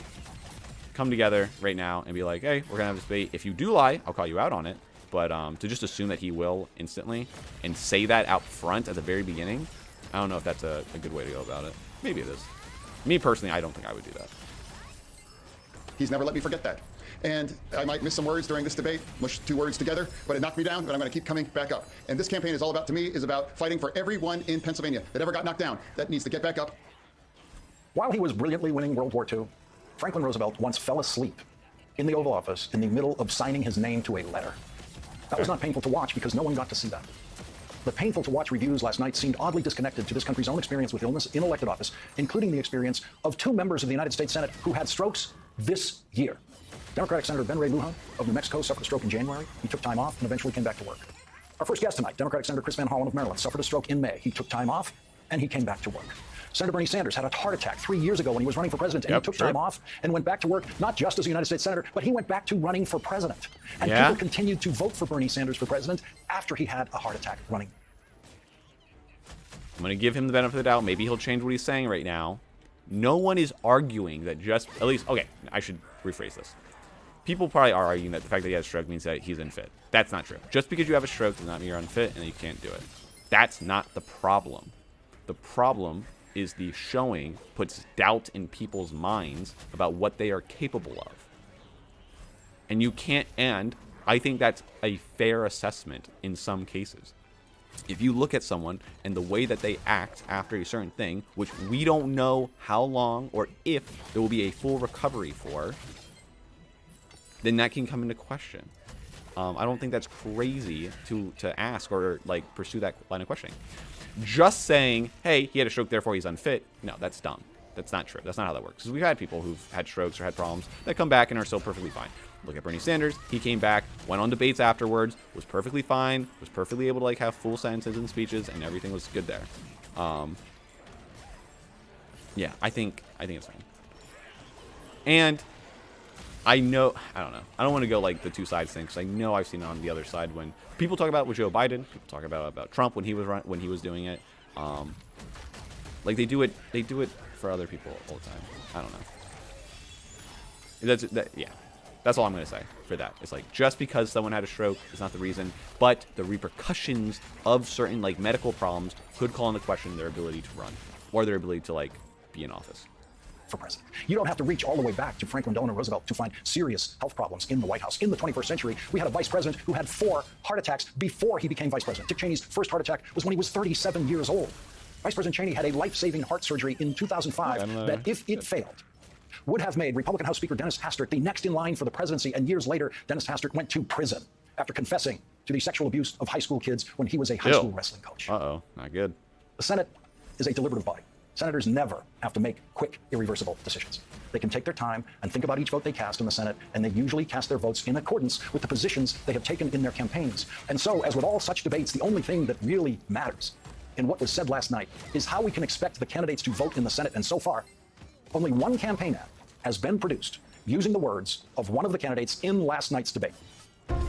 come together right now and be like, hey, we're going to have this debate. If you do lie, I'll call you out on it. But to just assume that he will instantly and say that out front at the very beginning, I don't know if that's a good way to go about it. Maybe it is. Me personally, I don't think I would do that. He's never let me forget that. And I might miss some words during this debate, mush two words together, but it knocked me down, but I'm going to keep coming back up. And this campaign is all about, to me, is about fighting for everyone in Pennsylvania that ever got knocked down, that needs to get back up. While he was brilliantly winning World War II, Franklin Roosevelt once fell asleep in the Oval Office in the middle of signing his name to a letter. That was not painful to watch because no one got to see that. The painful to watch reviews last night seemed oddly disconnected to this country's own experience with illness in elected office, including the experience of 2 members of the United States Senate who had strokes this year. Democratic Senator Ben Ray Lujan of New Mexico suffered a stroke in January. He took time off and eventually came back to work. Our first guest tonight, Democratic Senator Chris Van Hollen of Maryland, suffered a stroke in May. He took time off and he came back to work. Senator Bernie Sanders had a heart attack 3 years ago when he was running for president, and he took time off and went back to work, not just as a United States Senator, but he went back to running for president. And people continued to vote for Bernie Sanders for president after he had a heart attack running. I'm going to give him the benefit of the doubt. Maybe he'll change what he's saying right now. No one is arguing that just, at least, okay, I should rephrase this. People probably are arguing that the fact that he has a stroke means that he's unfit. That's not true. Just because you have a stroke does not mean you're unfit and you can't do it. That's not the problem. The problem is the showing puts doubt in people's minds about what they are capable of. And you can't, and I think that's a fair assessment in some cases. If you look at someone and the way that they act after a certain thing, which we don't know how long or if there will be a full recovery for, then that can come into question. I don't think that's crazy to ask or like pursue that line of questioning. Just saying, hey, he had a stroke, therefore he's unfit. No, that's dumb. That's not true. That's not how that works. Because we've had people who've had strokes or had problems that come back and are still perfectly fine. Look at Bernie Sanders. He came back, went on debates afterwards, was perfectly fine, was perfectly able to like have full sentences and speeches, and everything was good there. Yeah, I think it's fine. And I know, I don't know. I don't want to go like the two sides thing, because I know I've seen it on the other side when people talk about it with Joe Biden, people talk about Trump when he was doing it. Like they do it for other people all the time. I don't know. Yeah. That's all I'm going to say for that. It's like, just because someone had a stroke is not the reason, but the repercussions of certain like medical problems could call into question their ability to run or their ability to like be in office. For president. You don't have to reach all the way back to Franklin Delano Roosevelt to find serious health problems in the White House. In the 21st century, we had a vice president who had 4 heart attacks before he became vice president. Dick Cheney's first heart attack was when he was 37 years old. Vice President Cheney had a life-saving heart surgery in 2005 that, if it failed, would have made Republican House Speaker Dennis Hastert the next in line for the presidency. And years later, Dennis Hastert went to prison after confessing to the sexual abuse of high school kids when he was a high school wrestling coach. Uh-oh, not good. The Senate is a deliberative body. Senators never have to make quick, irreversible decisions. They can take their time and think about each vote they cast in the Senate, and they usually cast their votes in accordance with the positions they have taken in their campaigns. And so, as with all such debates, the only thing that really matters in what was said last night is how we can expect the candidates to vote in the Senate. And so far, only one campaign ad has been produced using the words of one of the candidates in last night's debate.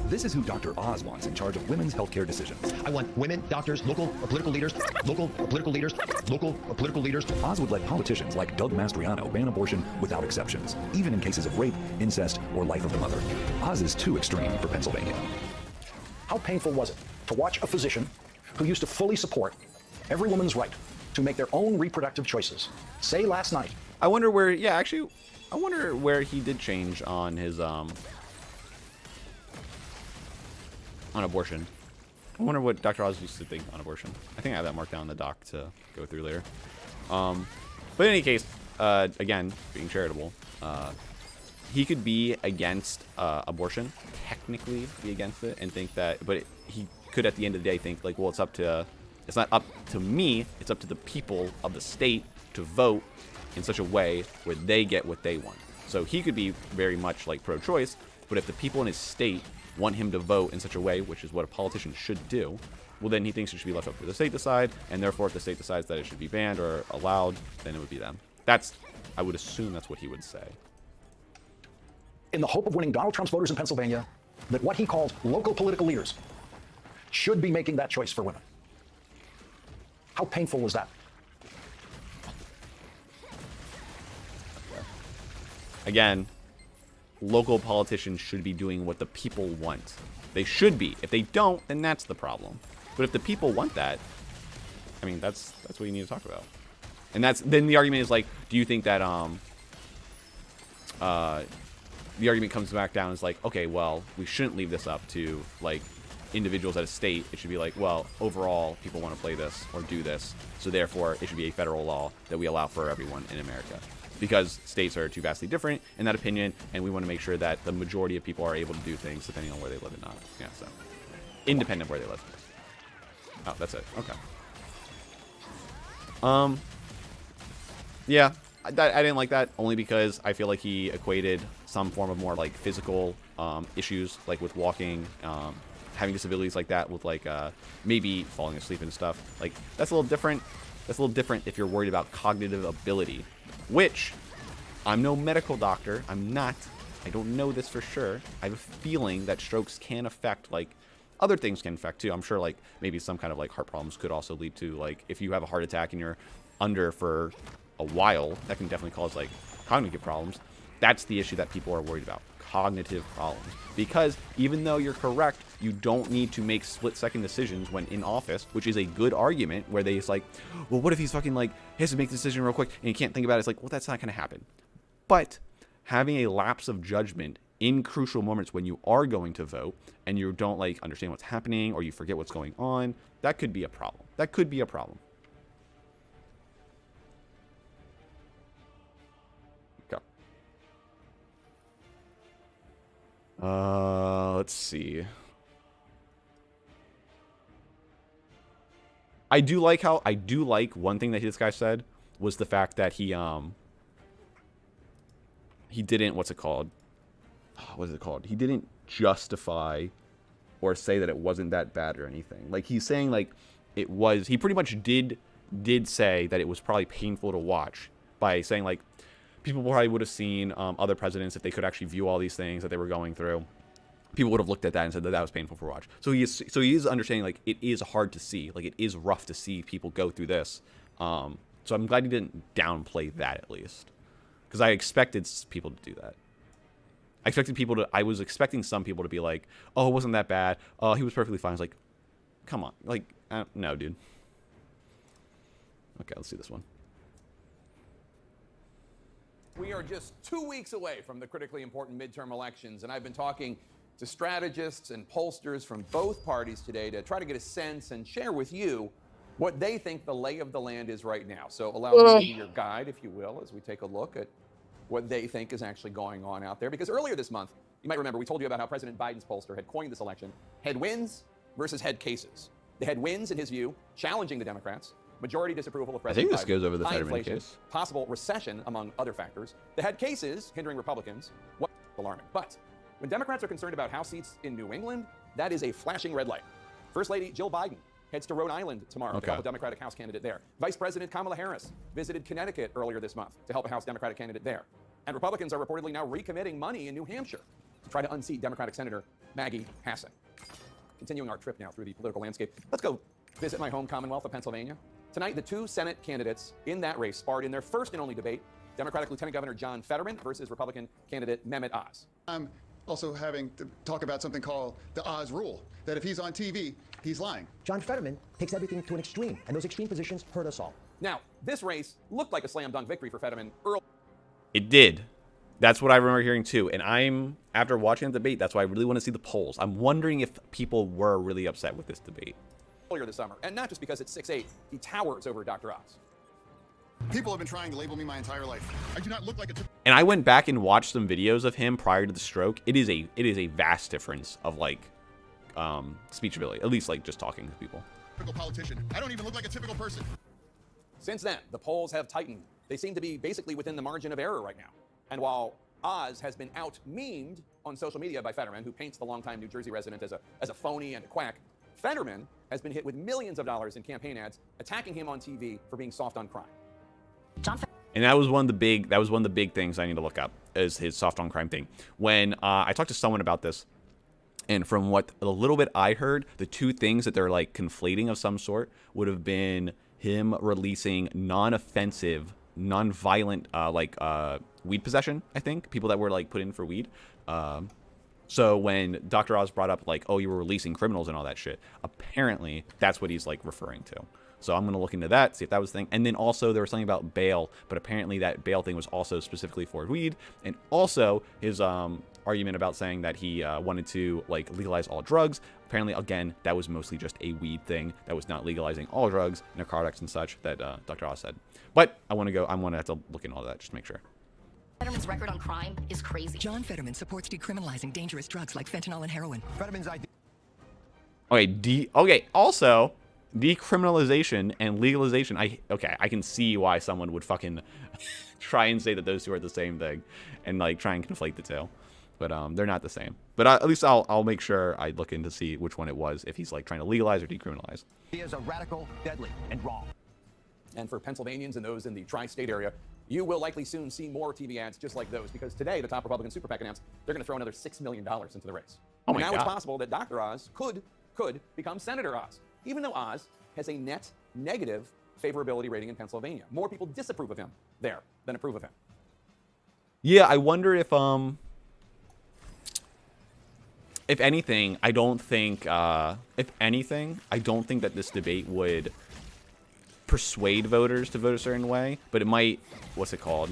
This is who Dr. Oz wants in charge of women's healthcare decisions. I want women, doctors, local political leaders, local political leaders, local political leaders. Oz would let politicians like Doug Mastriano ban abortion without exceptions, even in cases of rape, incest, or life of the mother. Oz is too extreme for Pennsylvania. How painful was it to watch a physician who used to fully support every woman's right to make their own reproductive choices say last night? I wonder where, yeah, actually, I wonder where he did change on his, on abortion. I wonder what Dr. Oz used to think on abortion. I think I have that marked down in the doc to go through later. But in any case, again, being charitable, he could be against abortion, technically be against it, and think that, but he could at the end of the day think like, well, it's not up to me, it's up to the people of the state to vote in such a way where they get what they want. So he could be very much like pro-choice, but if the people in his state want him to vote in such a way, which is what a politician should do, well, then he thinks it should be left up for the state to decide, and therefore if the state decides that it should be banned or allowed, then it would be them. I would assume that's what he would say. In the hope of winning Donald Trump's voters in Pennsylvania, that what he called local political leaders should be making that choice for women. How painful was that? Again, local politicians should be doing what the people want. They should be. If they don't, then that's the problem. But if the people want that, I mean, that's what you need to talk about. And then the argument is like, do you think that the argument comes back down is like, okay, well, we shouldn't leave this up to like individuals at a state. It should be like, well, overall, people want to play this or do this, so therefore it should be a federal law that we allow for everyone in America. Because states are too vastly different in that opinion, and we want to make sure that the majority of people are able to do things depending on where they live and not. Yeah, so independent of where they live. Oh, that's it. Okay. Yeah, I didn't like that only because I feel like he equated some form of more like physical issues, like with walking, having disabilities like that, with like maybe falling asleep and stuff. Like that's a little different. That's a little different if you're worried about cognitive ability, which I'm no medical doctor. I'm not. I don't know this for sure. I have a feeling that strokes can affect, like, other things can affect too. I'm sure, like, maybe some kind of, like, heart problems could also lead to, like, if you have a heart attack and you're under for a while, that can definitely cause, like, cognitive problems. That's the issue that people are worried about. Cognitive problems. Because even though you're correct, you don't need to make split-second decisions when in office, which is a good argument where they it's like, well, what if he's fucking like, he has to make the decision real quick and he can't think about it. It's like, well, that's not going to happen. But having a lapse of judgment in crucial moments when you are going to vote and you don't like understand what's happening or you forget what's going on, that could be a problem. That could be a problem. Let's see. I do like one thing that this guy said was the fact that he didn't, what's it called? What is it called? He didn't justify or say that it wasn't that bad or anything. Like, he's saying, like, it was, he pretty much did say that it was probably painful to watch by saying, like, people probably would have seen other presidents if they could actually view all these things that they were going through. People would have looked at that and said that that was painful for watch. So he is understanding, like, it is hard to see. Like, it is rough to see people go through this. So I'm glad he didn't downplay that, at least. Because I expected people to do that. I was expecting some people to be like, oh, it wasn't that bad. Oh, he was perfectly fine. I was like, come on. Like, no, dude. Okay, let's see this one. We are just 2 weeks away from the critically important midterm elections, and I've been talking to strategists and pollsters from both parties today to try to get a sense and share with you what they think the lay of the land is right now. So allow me to be your guide, if you will, as we take a look at what they think is actually going on out there. Because earlier this month, you might remember, we told you about how President Biden's pollster had coined this election headwinds versus head cases. The headwinds, in his view, challenging the Democrats, majority disapproval of President Biden. I think this goes over the high Fetterman inflation, case. possible recession, among other factors. The head cases hindering Republicans, what alarming. But when Democrats are concerned about House seats in New England, that is a flashing red light. First Lady Jill Biden heads to Rhode Island tomorrow to help a Democratic House candidate there. Vice President Kamala Harris visited Connecticut earlier this month to help a House Democratic candidate there. And Republicans are reportedly now recommitting money in New Hampshire to try to unseat Democratic Senator Maggie Hassan. Continuing our trip now through the political landscape, let's go visit my home Commonwealth of Pennsylvania. Tonight, the two Senate candidates in that race sparred in their first and only debate, Democratic Lieutenant Governor John Fetterman versus Republican candidate Mehmet Oz. I'm also having to talk about something called the Oz rule, that if he's on TV, he's lying. John Fetterman takes everything to an extreme, and those extreme positions hurt us all. Now, this race looked like a slam dunk victory for Fetterman early. It did. That's what I remember hearing too. And after watching the debate, that's why I really want to see the polls. I'm wondering if people were really upset with this debate. Earlier this summer, and not just because it's 6'8", he towers over Dr. Oz. People have been trying to label me my entire life. I do not look like a And I went back and watched some videos of him prior to the stroke. It is a vast difference of like speech ability, at least like just talking to people. typical politician. I don't even look like a typical person. Since then, the polls have tightened. They seem to be basically within the margin of error right now. And while Oz has been out-memed on social media by Fetterman, who paints the longtime New Jersey resident as a phony and a quack, Fetterman has been hit with millions of dollars in campaign ads attacking him on TV for being soft on crime. And that was one of the big things I need to look up, is his soft on crime thing. When I talked to someone about this, and from what a little bit I heard, the two things that they're like conflating of some sort would have been him releasing non-offensive, non-violent weed possession, I think, people that were like put in for weed. So when Dr. Oz brought up like, oh, you were releasing criminals and all that shit, apparently that's what he's like referring to. So I'm going to look into that, see if that was the thing. And then also there was something about bail, but apparently that bail thing was also specifically for weed. And also his argument about saying that he wanted to like legalize all drugs. Apparently, again, that was mostly just a weed thing. That was not legalizing all drugs, narcotics and such that Dr. Oz said. But I'm going to have to look into all that just to make sure. Fetterman's record on crime is crazy. John Fetterman supports decriminalizing dangerous drugs like fentanyl and heroin. Fetterman's idea. Okay, also, decriminalization and legalization. I can see why someone would fucking try and say that those two are the same thing and like try and conflate the two. But they're not the same. But at least I'll make sure I look in to see which one it was, if he's like trying to legalize or decriminalize. He is a radical, deadly, and wrong. And for Pennsylvanians and those in the tri-state area, you will likely soon see more TV ads just like those, because today the top Republican super PAC announced they're going to throw another $6 million into the race. Oh And my now God. it's possible that Dr. Oz could become Senator Oz, even though Oz has a net negative favorability rating in Pennsylvania. More people disapprove of him there than approve of him. Yeah, I wonder if anything, I don't think that this debate would persuade voters to vote a certain way, but it might, what's it called,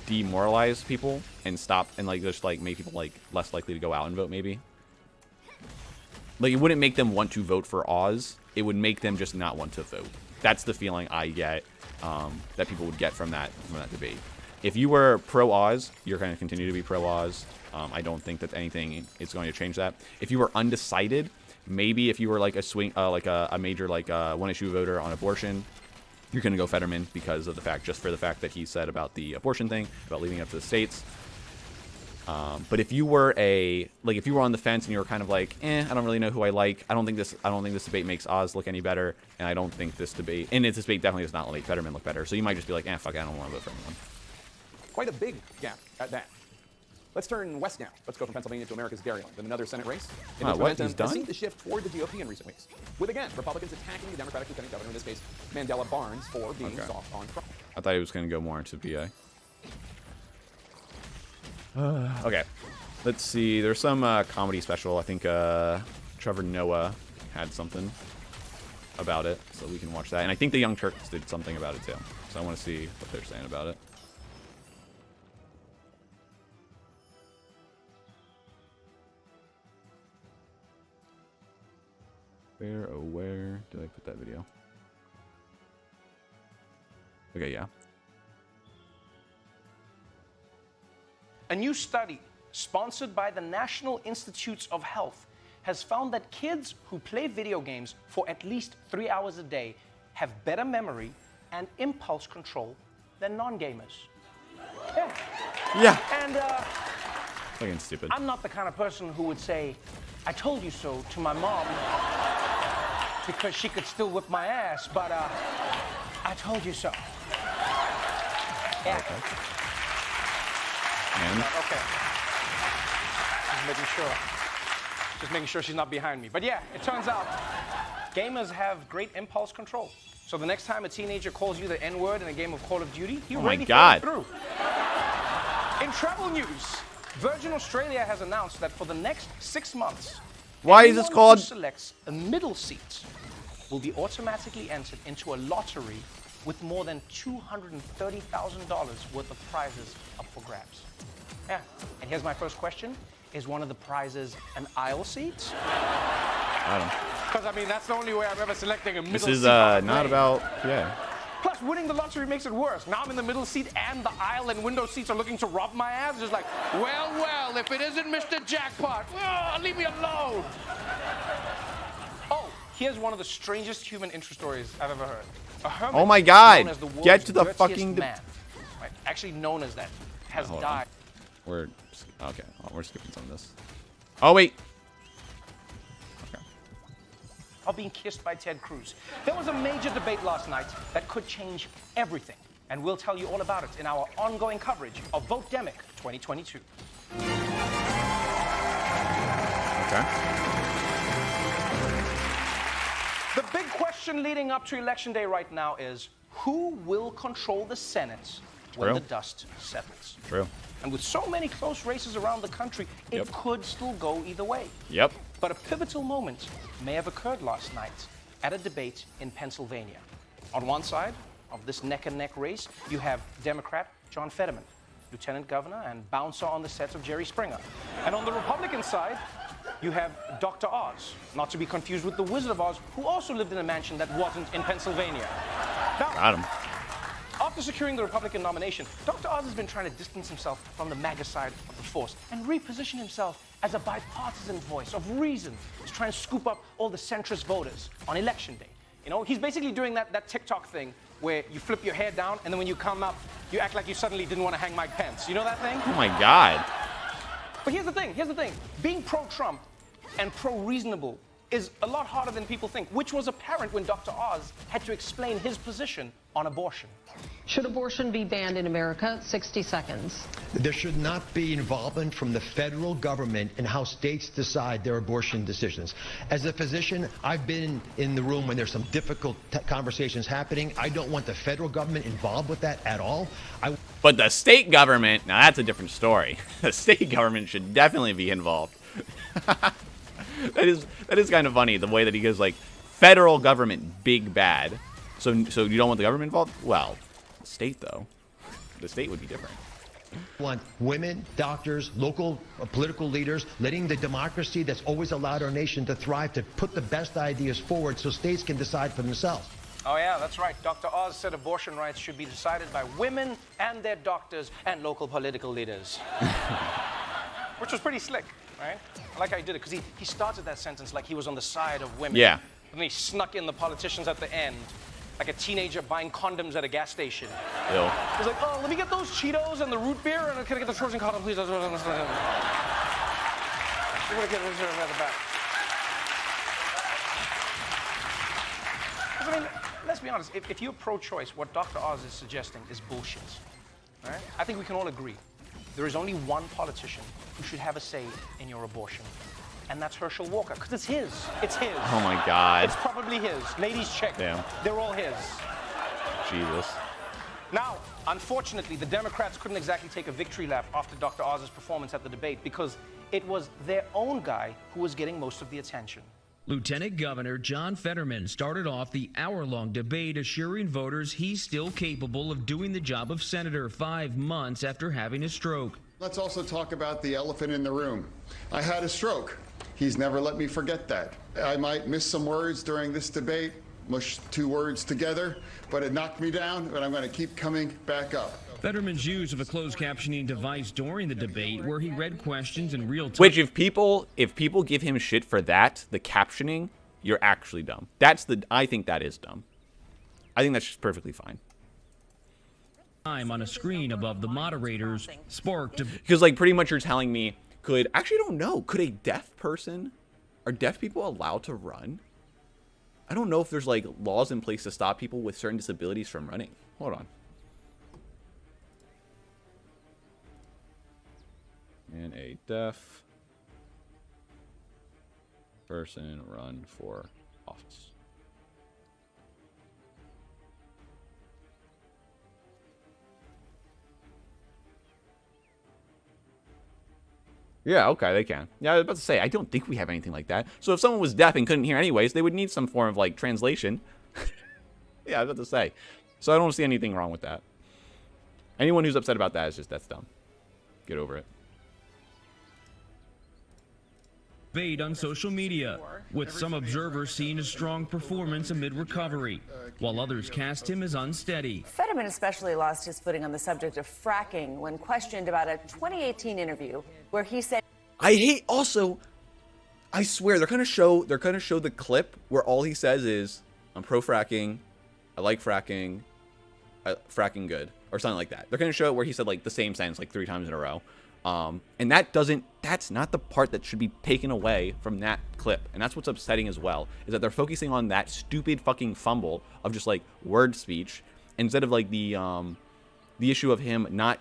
demoralize people and stop and like just like make people like less likely to go out and vote. Maybe like it wouldn't make them want to vote for Oz, it would make them just not want to vote. That's the feeling I get, that people would get from that debate. If you were pro Oz, you're going to continue to be pro Oz. I don't think that anything is going to change that. If you were undecided, maybe if you were like a swing, like a major like one issue voter on abortion, you're going to go Fetterman because of the fact, just for the fact that he said about the abortion thing, about leaving it up to the states. But if you were if you were on the fence and you were kind of like, I don't really know who I like. I don't think this debate makes Oz look any better, and I don't think this debate definitely does not make Fetterman look better. So you might just be like, fuck, I don't want to vote for anyone. Quite a big gap at that. Let's turn west now. Let's go from Pennsylvania to America's Dairyland in another Senate race. In which momentum has seemed to shift toward the GOP in recent weeks, with again Republicans attacking the Democratic Lieutenant Governor, in this case Mandela Barnes, for being soft on crime. I thought he was going to go more into PA. Okay, let's see. There's some comedy special. I think Trevor Noah had something about it, so we can watch that. And I think the Young Turks did something about it too. So I want to see what they're saying about it. Where did I put that video? Okay, yeah. A new study sponsored by the National Institutes of Health has found that kids who play video games for at least 3 hours a day have better memory and impulse control than non-gamers. Yeah. And Fucking stupid. I'm not the kind of person who would say, "I told you so" to my mom because she could still whip my ass, but I told you so. Yeah. Okay. And? Okay. Just making sure she's not behind me. But yeah, it turns out gamers have great impulse control. So the next time a teenager calls you the N-word in a game of Call of Duty, you already throw it through. In travel news, Virgin Australia has announced that for the next 6 months, why is this called? Who selects a middle seat will be automatically entered into a lottery with more than $230,000 worth of prizes up for grabs. Yeah, and here's my first question. Is one of the prizes an aisle seat? I don't. Because, I mean, that's the only way I'm ever selecting a middle seat. This is not about, yeah. Plus, winning the lottery makes it worse. Now I'm in the middle seat and the aisle and window seats are looking to rob my ass. Just like, well, if it isn't Mr. Jackpot, leave me alone. Oh, here's one of the strangest human interest stories I've ever heard. A hermit, oh my God! known as the world's Get to the dirtiest fucking. Man, right, actually known as that, has died. We're okay. We're skipping some of this. Oh wait. Of being kissed by Ted Cruz. There was a major debate last night that could change everything, and we'll tell you all about it in our ongoing coverage of Vote Demic 2022. Okay. The big question leading up to Election Day right now is, who will control the Senate when the dust settles? True. And with so many close races around the country, it could still go either way. Yep. But a pivotal moment may have occurred last night at a debate in Pennsylvania. On one side of this neck-and-neck race, you have Democrat John Fetterman, Lieutenant Governor and bouncer on the set of Jerry Springer. And on the Republican side, you have Dr. Oz, not to be confused with the Wizard of Oz, who also lived in a mansion that wasn't in Pennsylvania. Now, got him. After securing the Republican nomination, Dr. Oz has been trying to distance himself from the MAGA side of the force and reposition himself as a bipartisan voice of reason to try and scoop up all the centrist voters on Election Day. You know, he's basically doing that TikTok thing where you flip your hair down and then when you come up, you act like you suddenly didn't want to hang Mike Pence. You know that thing? Oh my God. But here's the thing. Being pro-Trump and pro-reasonable is a lot harder than people think, which was apparent when Dr. Oz had to explain his position on abortion. Should abortion be banned in America? 60 seconds. There should not be involvement from the federal government in how states decide their abortion decisions. As a physician, I've been in the room when there's some difficult conversations happening. I don't want the federal government involved with that at all. But the state government, now that's a different story. The state government should definitely be involved. That is kind of funny, the way that he goes like, federal government, big bad. So you don't want the government involved? Well, state though. The state would be different. Want women, doctors, local political leaders, letting the democracy that's always allowed our nation to thrive, to put the best ideas forward so states can decide for themselves. Oh yeah, that's right. Dr. Oz said abortion rights should be decided by women and their doctors and local political leaders. Which was pretty slick, right? I like how he did it, because he started that sentence like he was on the side of women. Yeah. And then he snuck in the politicians at the end, like a teenager buying condoms at a gas station. Ew. He's like, oh, let me get those Cheetos and the root beer, and can I get the Trojan condom, please? We're gonna get reserve at the back. I mean, let's be honest, if you're pro-choice, what Dr. Oz is suggesting is bullshit. Right? I think we can all agree. There is only one politician who should have a say in your abortion, and that's Herschel Walker, because it's his. It's his. Oh my God. It's probably his. Ladies, check. Damn. They're all his. Jesus. Now, unfortunately, the Democrats couldn't exactly take a victory lap after Dr. Oz's performance at the debate, because it was their own guy who was getting most of the attention. Lieutenant Governor John Fetterman started off the hour-long debate assuring voters he's still capable of doing the job of senator 5 months after having a stroke. Let's also talk about the elephant in the room. I had a stroke. He's never let me forget that. I might miss some words during this debate, mush 2 words together, but it knocked me down, but I'm going to keep coming back up. Fetterman's use of a closed captioning device during the debate, where he read questions in real time. Which, if people give him shit for that, the captioning, you're actually dumb. I think that is dumb. I think that's just perfectly fine. Time on a screen above the moderators sparked. Because, like, pretty much you're telling me, actually, I don't know. Could a deaf person, are deaf people allowed to run? I don't know if there's, like, laws in place to stop people with certain disabilities from running. Hold on. And a deaf person run for office. Yeah, okay, they can. Yeah, I was about to say, I don't think we have anything like that. So if someone was deaf and couldn't hear anyways, they would need some form of, like, translation. Yeah, I was about to say. So I don't see anything wrong with that. Anyone who's upset about that is just, that's dumb. Get over it. Debate on social media, with some observers seeing a strong performance amid recovery, while others cast him as unsteady. Fetterman especially lost his footing on the subject of fracking when questioned about a 2018 interview where he said, I hate also, I swear they're gonna show the clip where all he says is, I'm pro fracking, I like fracking, fracking good, or something like that. They're gonna show it where he said like the same sentence like 3 times in a row. And that's not the part that should be taken away from that clip. And that's what's upsetting as well, is that they're focusing on that stupid fucking fumble of just like word speech instead of like the issue of him not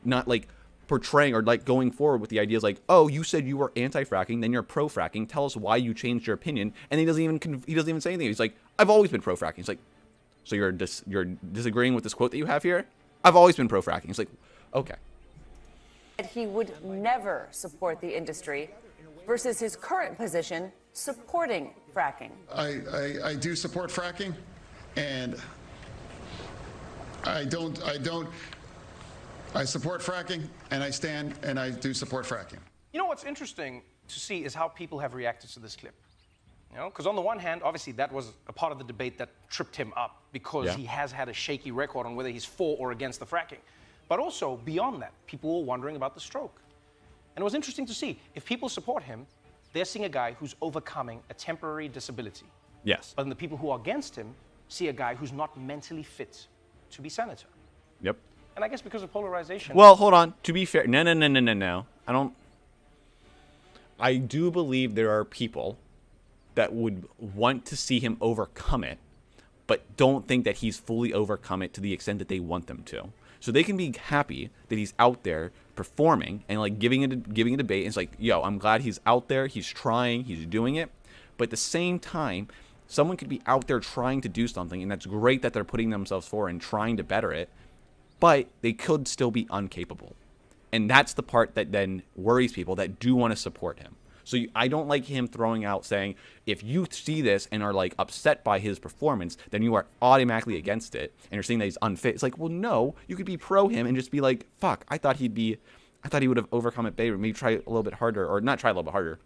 like portraying or like going forward with the ideas like, oh, you said you were anti-fracking, then you're pro-fracking. Tell us why you changed your opinion. And he doesn't even say anything. He's like, I've always been pro-fracking. He's like, so you're disagreeing with this quote that you have here? I've always been pro-fracking. He's like, okay. he would never support the industry versus his current position supporting fracking. I do support fracking, and I support fracking, and I stand and I do support fracking. You know what's interesting to see is how people have reacted to this clip. You know, because on the one hand, obviously that was a part of the debate that tripped him up because he has had a shaky record on whether he's for or against the fracking. But also, beyond that, people were wondering about the stroke. And it was interesting to see, if people support him, they're seeing a guy who's overcoming a temporary disability. Yes. But then the people who are against him see a guy who's not mentally fit to be senator. Yep. And I guess because of polarization... Well, hold on. To be fair, no. I do believe there are people that would want to see him overcome it, but don't think that he's fully overcome it to the extent that they want them to. So they can be happy that he's out there performing and like giving a debate. And it's like, yo, I'm glad he's out there. He's trying. He's doing it. But at the same time, someone could be out there trying to do something, and that's great that they're putting themselves forward and trying to better it, but they could still be incapable. And that's the part that then worries people that do want to support him. So I don't like him throwing out saying, if you see this and are like upset by his performance, then you are automatically against it, and you're saying that he's unfit. It's like, well, no, you could be pro him and just be like, fuck, I thought he would have overcome it better. Maybe try a little bit harder, or not try a little bit harder,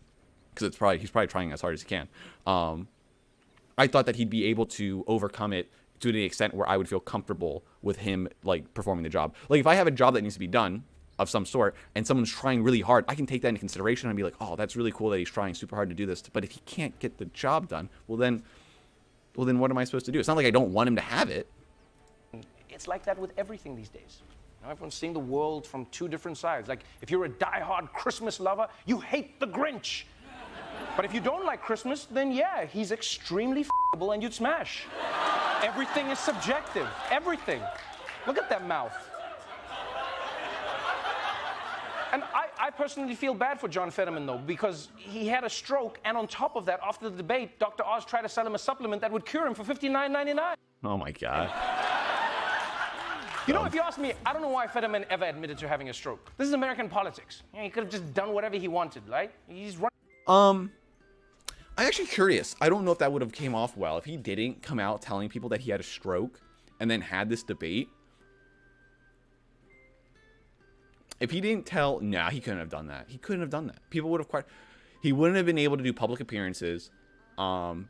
because he's probably trying as hard as he can. I thought that he'd be able to overcome it to the extent where I would feel comfortable with him like performing the job. Like if I have a job that needs to be done of some sort and someone's trying really hard, I can take that into consideration and be like, oh, that's really cool that he's trying super hard to do this. But if he can't get the job done, well then what am I supposed to do? It's not like I don't want him to have it. It's like that with everything these days. You know, everyone's seeing the world from two different sides. Like if you're a diehard Christmas lover, you hate the Grinch. But if you don't like Christmas, then yeah, he's extremely f***able and you'd smash. Everything is subjective. Everything. Look at that mouth. And I personally feel bad for John Fetterman, though, because he had a stroke, and on top of that, after the debate, Dr. Oz tried to sell him a supplement that would cure him for $59.99. Oh, my God. You know, if you ask me, I don't know why Fetterman ever admitted to having a stroke. This is American politics. You know, he could have just done whatever he wanted, right? He's running. I'm actually curious. I don't know if that would have came off well if he didn't come out telling people that he had a stroke and then had this debate. If he didn't tell, nah, he couldn't have done that. He couldn't have done that. People would have he wouldn't have been able to do public appearances.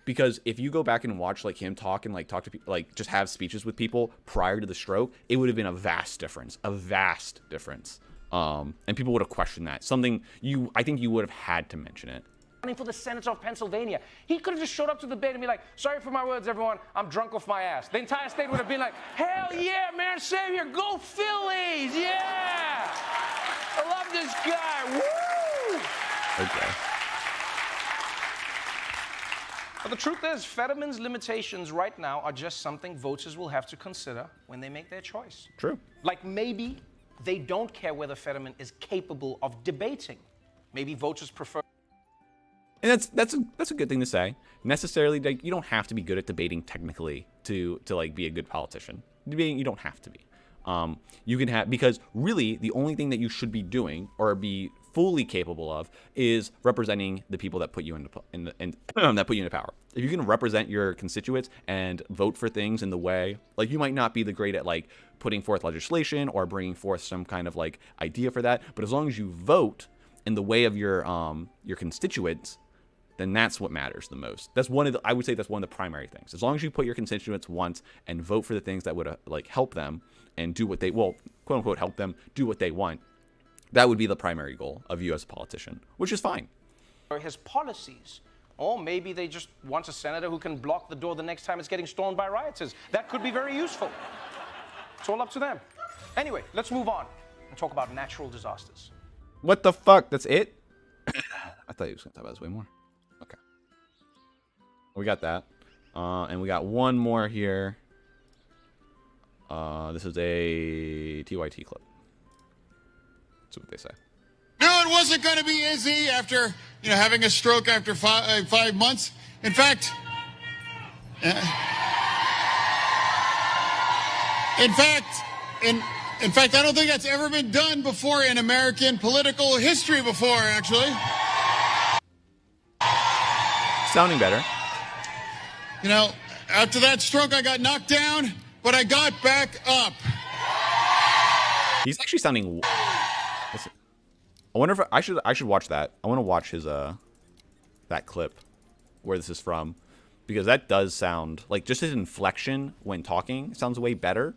Because if you go back and watch like him talk and like talk to people, like just have speeches with people prior to the stroke, it would have been a vast difference. And people would have questioned that. I think you would have had to mention it. Running for the Senate of Pennsylvania. He could have just showed up to the debate and be like, sorry for my words, everyone, I'm drunk off my ass. The entire state would have been like, hell yeah, man, same here, go Phillies, yeah! I love this guy, woo! Okay. But the truth is, Fetterman's limitations right now are just something voters will have to consider when they make their choice. True. Like maybe they don't care whether Fetterman is capable of debating. Maybe voters prefer. And that's a good thing to say. Necessarily, like, you don't have to be good at debating technically to like be a good politician. Debating, you don't have to be. You can have, because really the only thing that you should be doing or be fully capable of is representing the people that put you that put you into power. If you can represent your constituents and vote for things in the way, like you might not be the great at like putting forth legislation or bringing forth some kind of like idea for that, but as long as you vote in the way of your constituents, then that's what matters the most. I would say that's one of the primary things. As long as you put your constituents once and vote for the things that would like help them and do what they, well, quote unquote, help them do what they want, that would be the primary goal of you as a politician, which is fine. Or his policies. Or maybe they just want a senator who can block the door the next time it's getting stormed by rioters. That could be very useful. It's all up to them. Anyway, let's move on and talk about natural disasters. What the fuck? That's it? I thought he was going to talk about this way more. Okay. We got that. And we got one more here. This is a TYT clip. That's what they say. No, it wasn't going to be easy after, having a stroke after 5 months. In fact, I don't think that's ever been done before in American political history before, actually. Sounding better. After that stroke, I got knocked down, but I got back up. He's actually sounding... I wonder if I should watch that. I want to watch his that clip where this is from, because that does sound like just his inflection when talking sounds way better.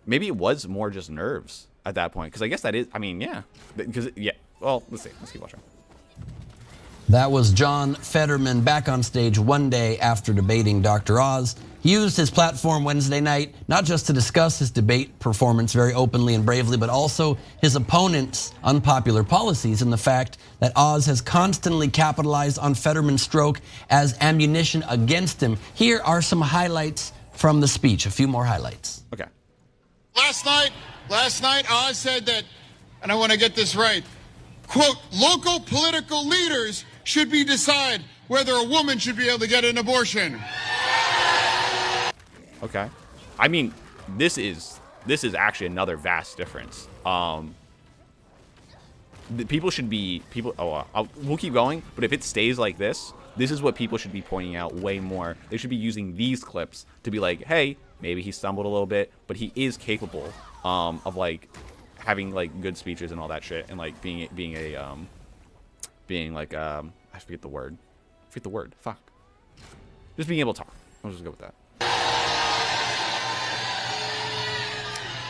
Maybe it was more just nerves at that point, because I guess that is. I mean, yeah, because yeah. Well, let's see. Let's keep watching. That was John Fetterman back on stage one day after debating Dr. Oz. He used his platform Wednesday night not just to discuss his debate performance very openly and bravely, but also his opponent's unpopular policies and the fact that Oz has constantly capitalized on Fetterman's stroke as ammunition against him. Here are some highlights from the speech, a few more highlights. Okay. Last night, Oz said that, and I want to get this right, quote, local political leaders should decide whether a woman should be able to get an abortion. Okay. I mean, this is actually another vast difference. People should be we'll keep going, but if it stays like this is what people should be pointing out way more. They should be using these clips to be like, hey, maybe he stumbled a little bit, but he is capable of like having like good speeches and all that shit, and like being like I forget the word. Fuck. Just being able to talk. I'll just go with that.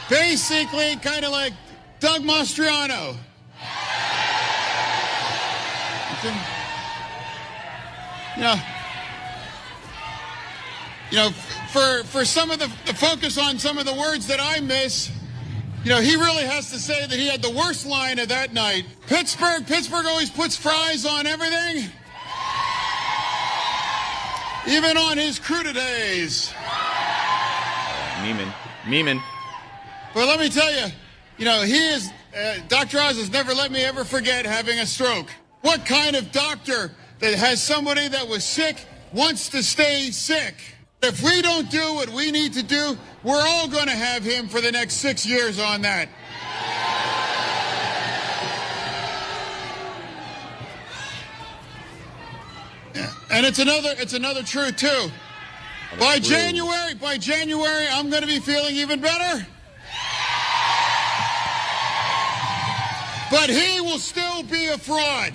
Basically, kind of like Doug Mastriano. You know, for some of the focus on some of the words that I miss, you know, he really has to say that he had the worst line of that night. Pittsburgh always puts fries on everything, even on his crudités. Memeing. But let me tell you, you know, Dr. Oz has never let me ever forget having a stroke. What kind of doctor that has somebody that was sick wants to stay sick? If we don't do what we need to do, we're all going to have him for the next 6 years on that. Yeah. And it's another truth too. By January, I'm going to be feeling even better. But he will still be a fraud.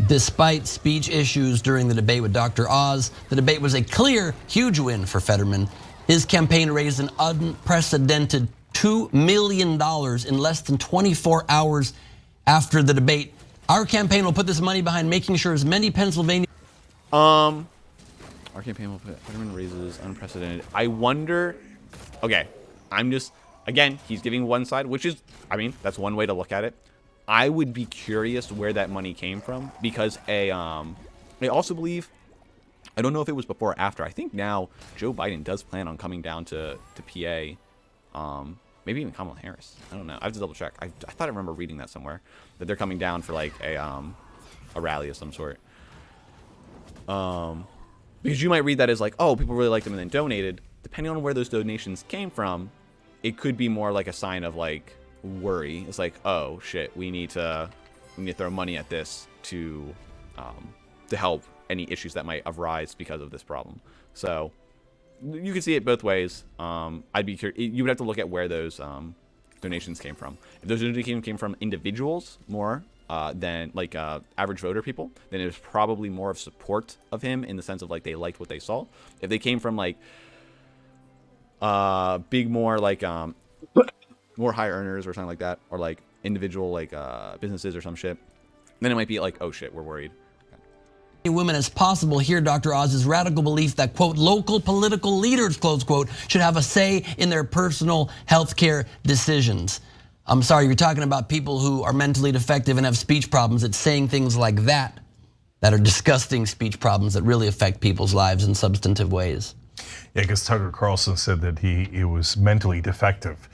Despite speech issues during the debate with Dr. Oz, the debate was a clear, huge win for Fetterman. His campaign raised an unprecedented $2 million in less than 24 hours after the debate. Our campaign will put this money behind making sure as many Pennsylvania... Our campaign will put Fetterman raises unprecedented. I wonder... Okay, again, he's giving one side, which is, I mean, that's one way to look at it. I would be curious where that money came from, because I also believe, I don't know if it was before or after, I think now Joe Biden does plan on coming down to PA, maybe even Kamala Harris. I don't know. I have to double check. I thought I remember reading that somewhere, that they're coming down for like a rally of some sort. Because you might read that as like, oh, people really liked him and then donated. Depending on where those donations came from, it could be more like a sign of like worry. It's like, oh shit, we need to throw money at this to help any issues that might arise because of this problem. So you can see it both ways. I'd be curious. You would have to look at where those donations came from. If those donations came from individuals more than like average voter people, then it was probably more of support of him in the sense of like they liked what they saw. If they came from like big more like more high earners or something like that, or like individual like businesses or some shit, then it might be like, oh shit, we're worried. Women as possible. Here, Dr. Oz's radical belief that, quote, local political leaders, close quote, should have a say in their personal health care decisions. I'm sorry, you're talking about people who are mentally defective and have speech problems. It's saying things like that are disgusting speech problems that really affect people's lives in substantive ways. Yeah, because Tucker Carlson said that he was mentally defective.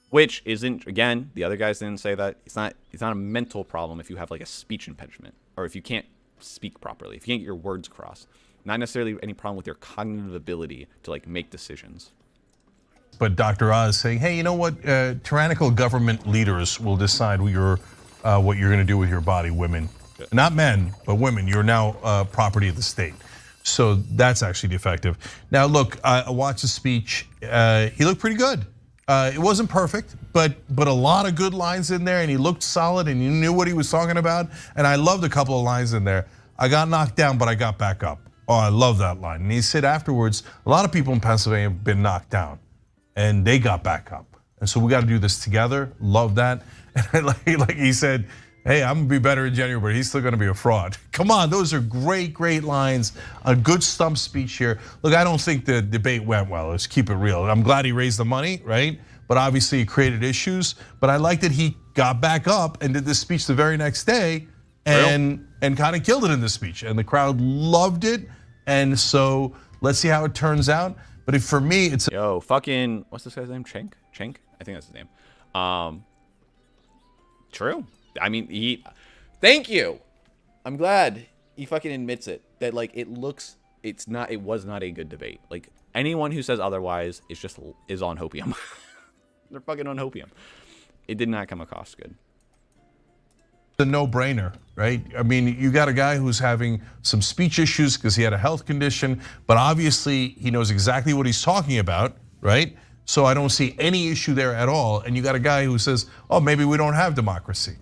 Which isn't, again, the other guys didn't say that. It's not a mental problem if you have like a speech impediment, or if you can't speak properly, if you can't get your words across. Not necessarily any problem with your cognitive ability to like make decisions. But Dr. Oz saying, hey, you know what? Tyrannical government leaders will decide what you're going to do with your body, women. Not men, but women. You're now property of the state. So that's actually defective. Now, look, I watched the speech. He looked pretty good. It wasn't perfect, but a lot of good lines in there, and he looked solid, and you knew what he was talking about. And I loved a couple of lines in there. I got knocked down, but I got back up. Oh, I love that line. And he said afterwards, a lot of people in Pennsylvania have been knocked down, and they got back up. And so we got to do this together. Love that. And like he said, hey, I'm gonna be better in January, but he's still gonna be a fraud. Come on, those are great, great lines. A good stump speech here. Look, I don't think the debate went well. Let's keep it real. I'm glad he raised the money, right? But obviously it created issues. But I like that he got back up and did this speech the very next day and kind of killed it in the speech. And the crowd loved it. And so let's see how it turns out. But for me, it's fucking, what's this guy's name? Cenk? I think that's his name. True. I mean, thank you. I'm glad he fucking admits it. That like it was not a good debate. Like anyone who says otherwise is on hopium. They're fucking on hopium. It did not come across good. a no-brainer, right? I mean, you got a guy who's having some speech issues because he had a health condition, but obviously he knows exactly what he's talking about, right? So I don't see any issue there at all. And you got a guy who says, oh, maybe we don't have democracy.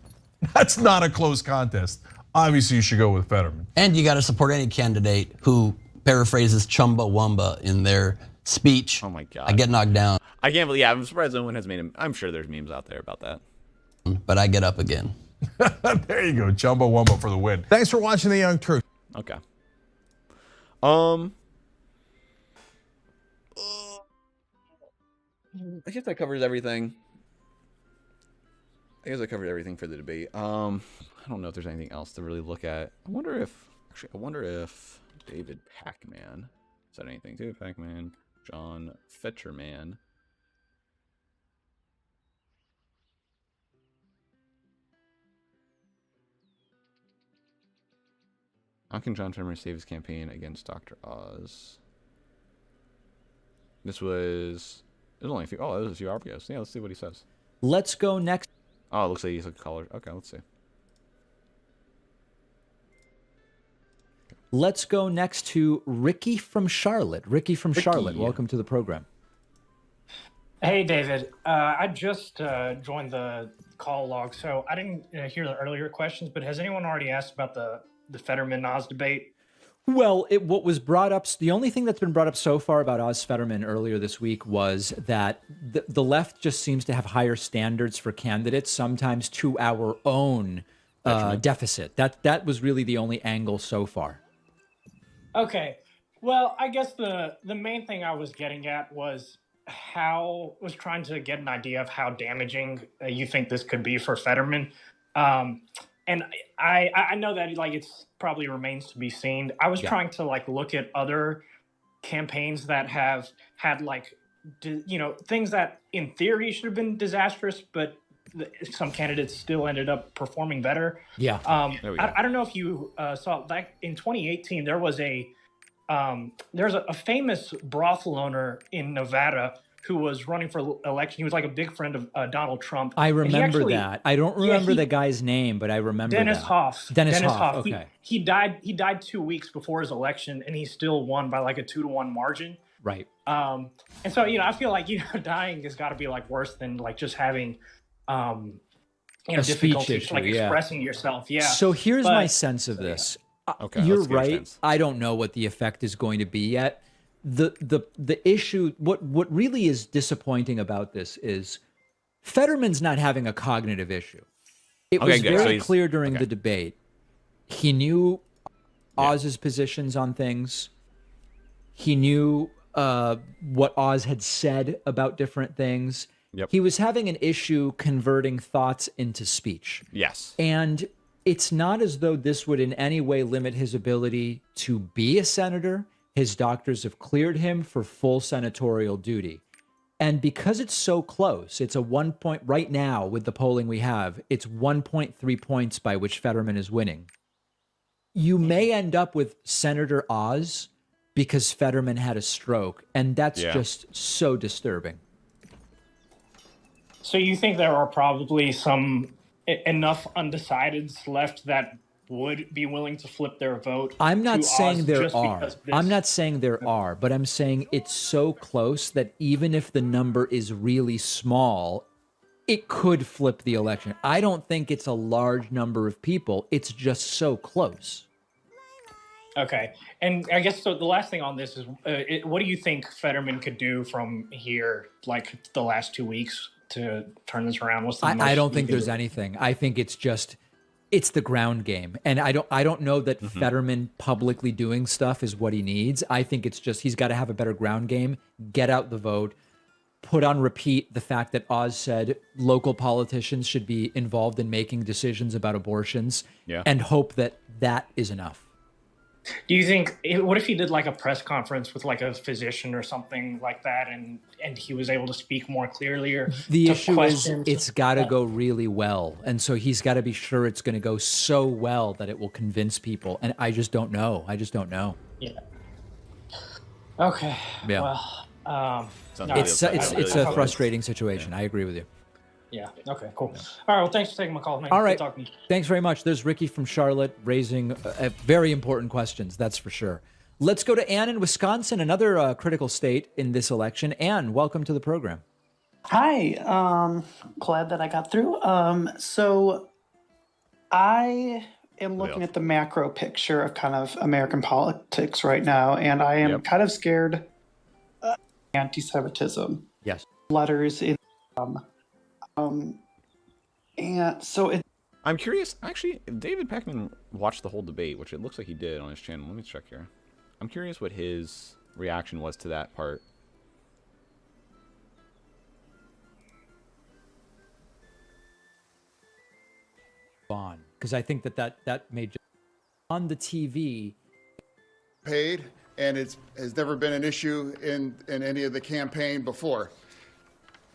That's not a close contest. Obviously, you should go with Fetterman. And you got to support any candidate who paraphrases Chumbawamba in their speech. Oh my God. I get knocked down. I can't believe, yeah, I'm surprised no one has made him. I'm sure there's memes out there about that. But I get up again. There you go, Chumbawamba for the win. Thanks for watching The Young Truth. Okay. I guess that covers everything. I guess I covered everything for the debate. I don't know if there's anything else to really look at. I wonder if David Pacman said anything. David Pacman, John Fetterman. How can John Fetterman save his campaign against Dr. Oz? It was only a few. Oh, it was a few hours ago. So yeah, let's see what he says. Let's go next. Oh, it looks like he's a caller. Okay, let's see. Let's go next to Ricky from Charlotte. Ricky from Charlotte, welcome to the program. Hey, David. I just joined the call log, so I didn't hear the earlier questions, but has anyone already asked about the Fetterman-Oz debate? Well, what was brought up, the only thing that's been brought up so far about Oz Fetterman earlier this week was that the left just seems to have higher standards for candidates, sometimes to our own deficit. That was really the only angle so far. Okay. Well, I guess the main thing I was getting at was trying to get an idea of how damaging you think this could be for Fetterman. And I know that it's probably remains to be seen. I was trying to look at other campaigns that have had things that in theory should have been disastrous, but some candidates still ended up performing better. Yeah. I don't know if you saw back in 2018 there was there's a famous brothel owner in Nevada who was running for election. He was a big friend of Donald Trump. I remember that. I don't remember the guy's name, but I remember Dennis that. Hoff. Dennis Hoff. Okay. He died 2 weeks before his election, and he still won by a 2-to-1 margin. Right. And so I feel dying has got to be worse than just having difficulty expressing yourself. Yeah. So here's my sense of this. Okay, you're right. I don't know what the effect is going to be yet. The issue, what really is disappointing about this is Fetterman's not having a cognitive issue. It was very clear during the debate. He knew Oz's positions on things. He knew what Oz had said about different things. Yep. He was having an issue converting thoughts into speech. Yes. And it's not as though this would in any way limit his ability to be a senator. His doctors have cleared him for full senatorial duty. And because it's so close, it's a 1 point right now with the polling we have, it's 1.3 points by which Fetterman is winning. You may end up with Senator Oz because Fetterman had a stroke, and that's just so disturbing. So you think there are probably enough undecideds left that would be willing to flip their vote? I'm not saying there are. I'm not saying there are, but I'm saying it's so close that even if the number is really small, it could flip the election. I don't think it's a large number of people. It's just so close. Okay. And I guess so the last thing on this is what do you think Fetterman could do from here, the last 2 weeks to turn this around? What's the I don't think you there's anything. I think it's the ground game. And I don't know that Fetterman publicly doing stuff is what he needs. I think it's just he's got to have a better ground game, get out the vote, put on repeat the fact that Oz said local politicians should be involved in making decisions about abortions, and hope that that is enough. Do you think, what if he did like a press conference with like a physician or something like that, and he was able to speak more clearly? Or the to issue is questions? it's got to go really well, and so he's got to be sure it's going to go so well that it will convince people, and I just don't know. Yeah. Okay. Yeah. Well, it's a frustrating situation. I agree with you. Yeah. Okay, cool. All right. Well, thanks for taking my call, man. All right. Good talking to you. Thanks very much. There's Ricky from Charlotte raising very important questions. That's for sure. Let's go to Ann in Wisconsin, another critical state in this election. Ann, welcome to the program. Hi. Glad that I got through. So I am looking at the macro picture of kind of American politics right now, and I am kind of scared of anti-Semitism. Yes. Letters in and so I'm curious. Actually, David Peckman watched the whole debate, which it looks like he did on his channel. Let me check here. I'm curious what his reaction was to that part. Because I think that made on the TV. Paid, and it has never been an issue in any of the campaign before.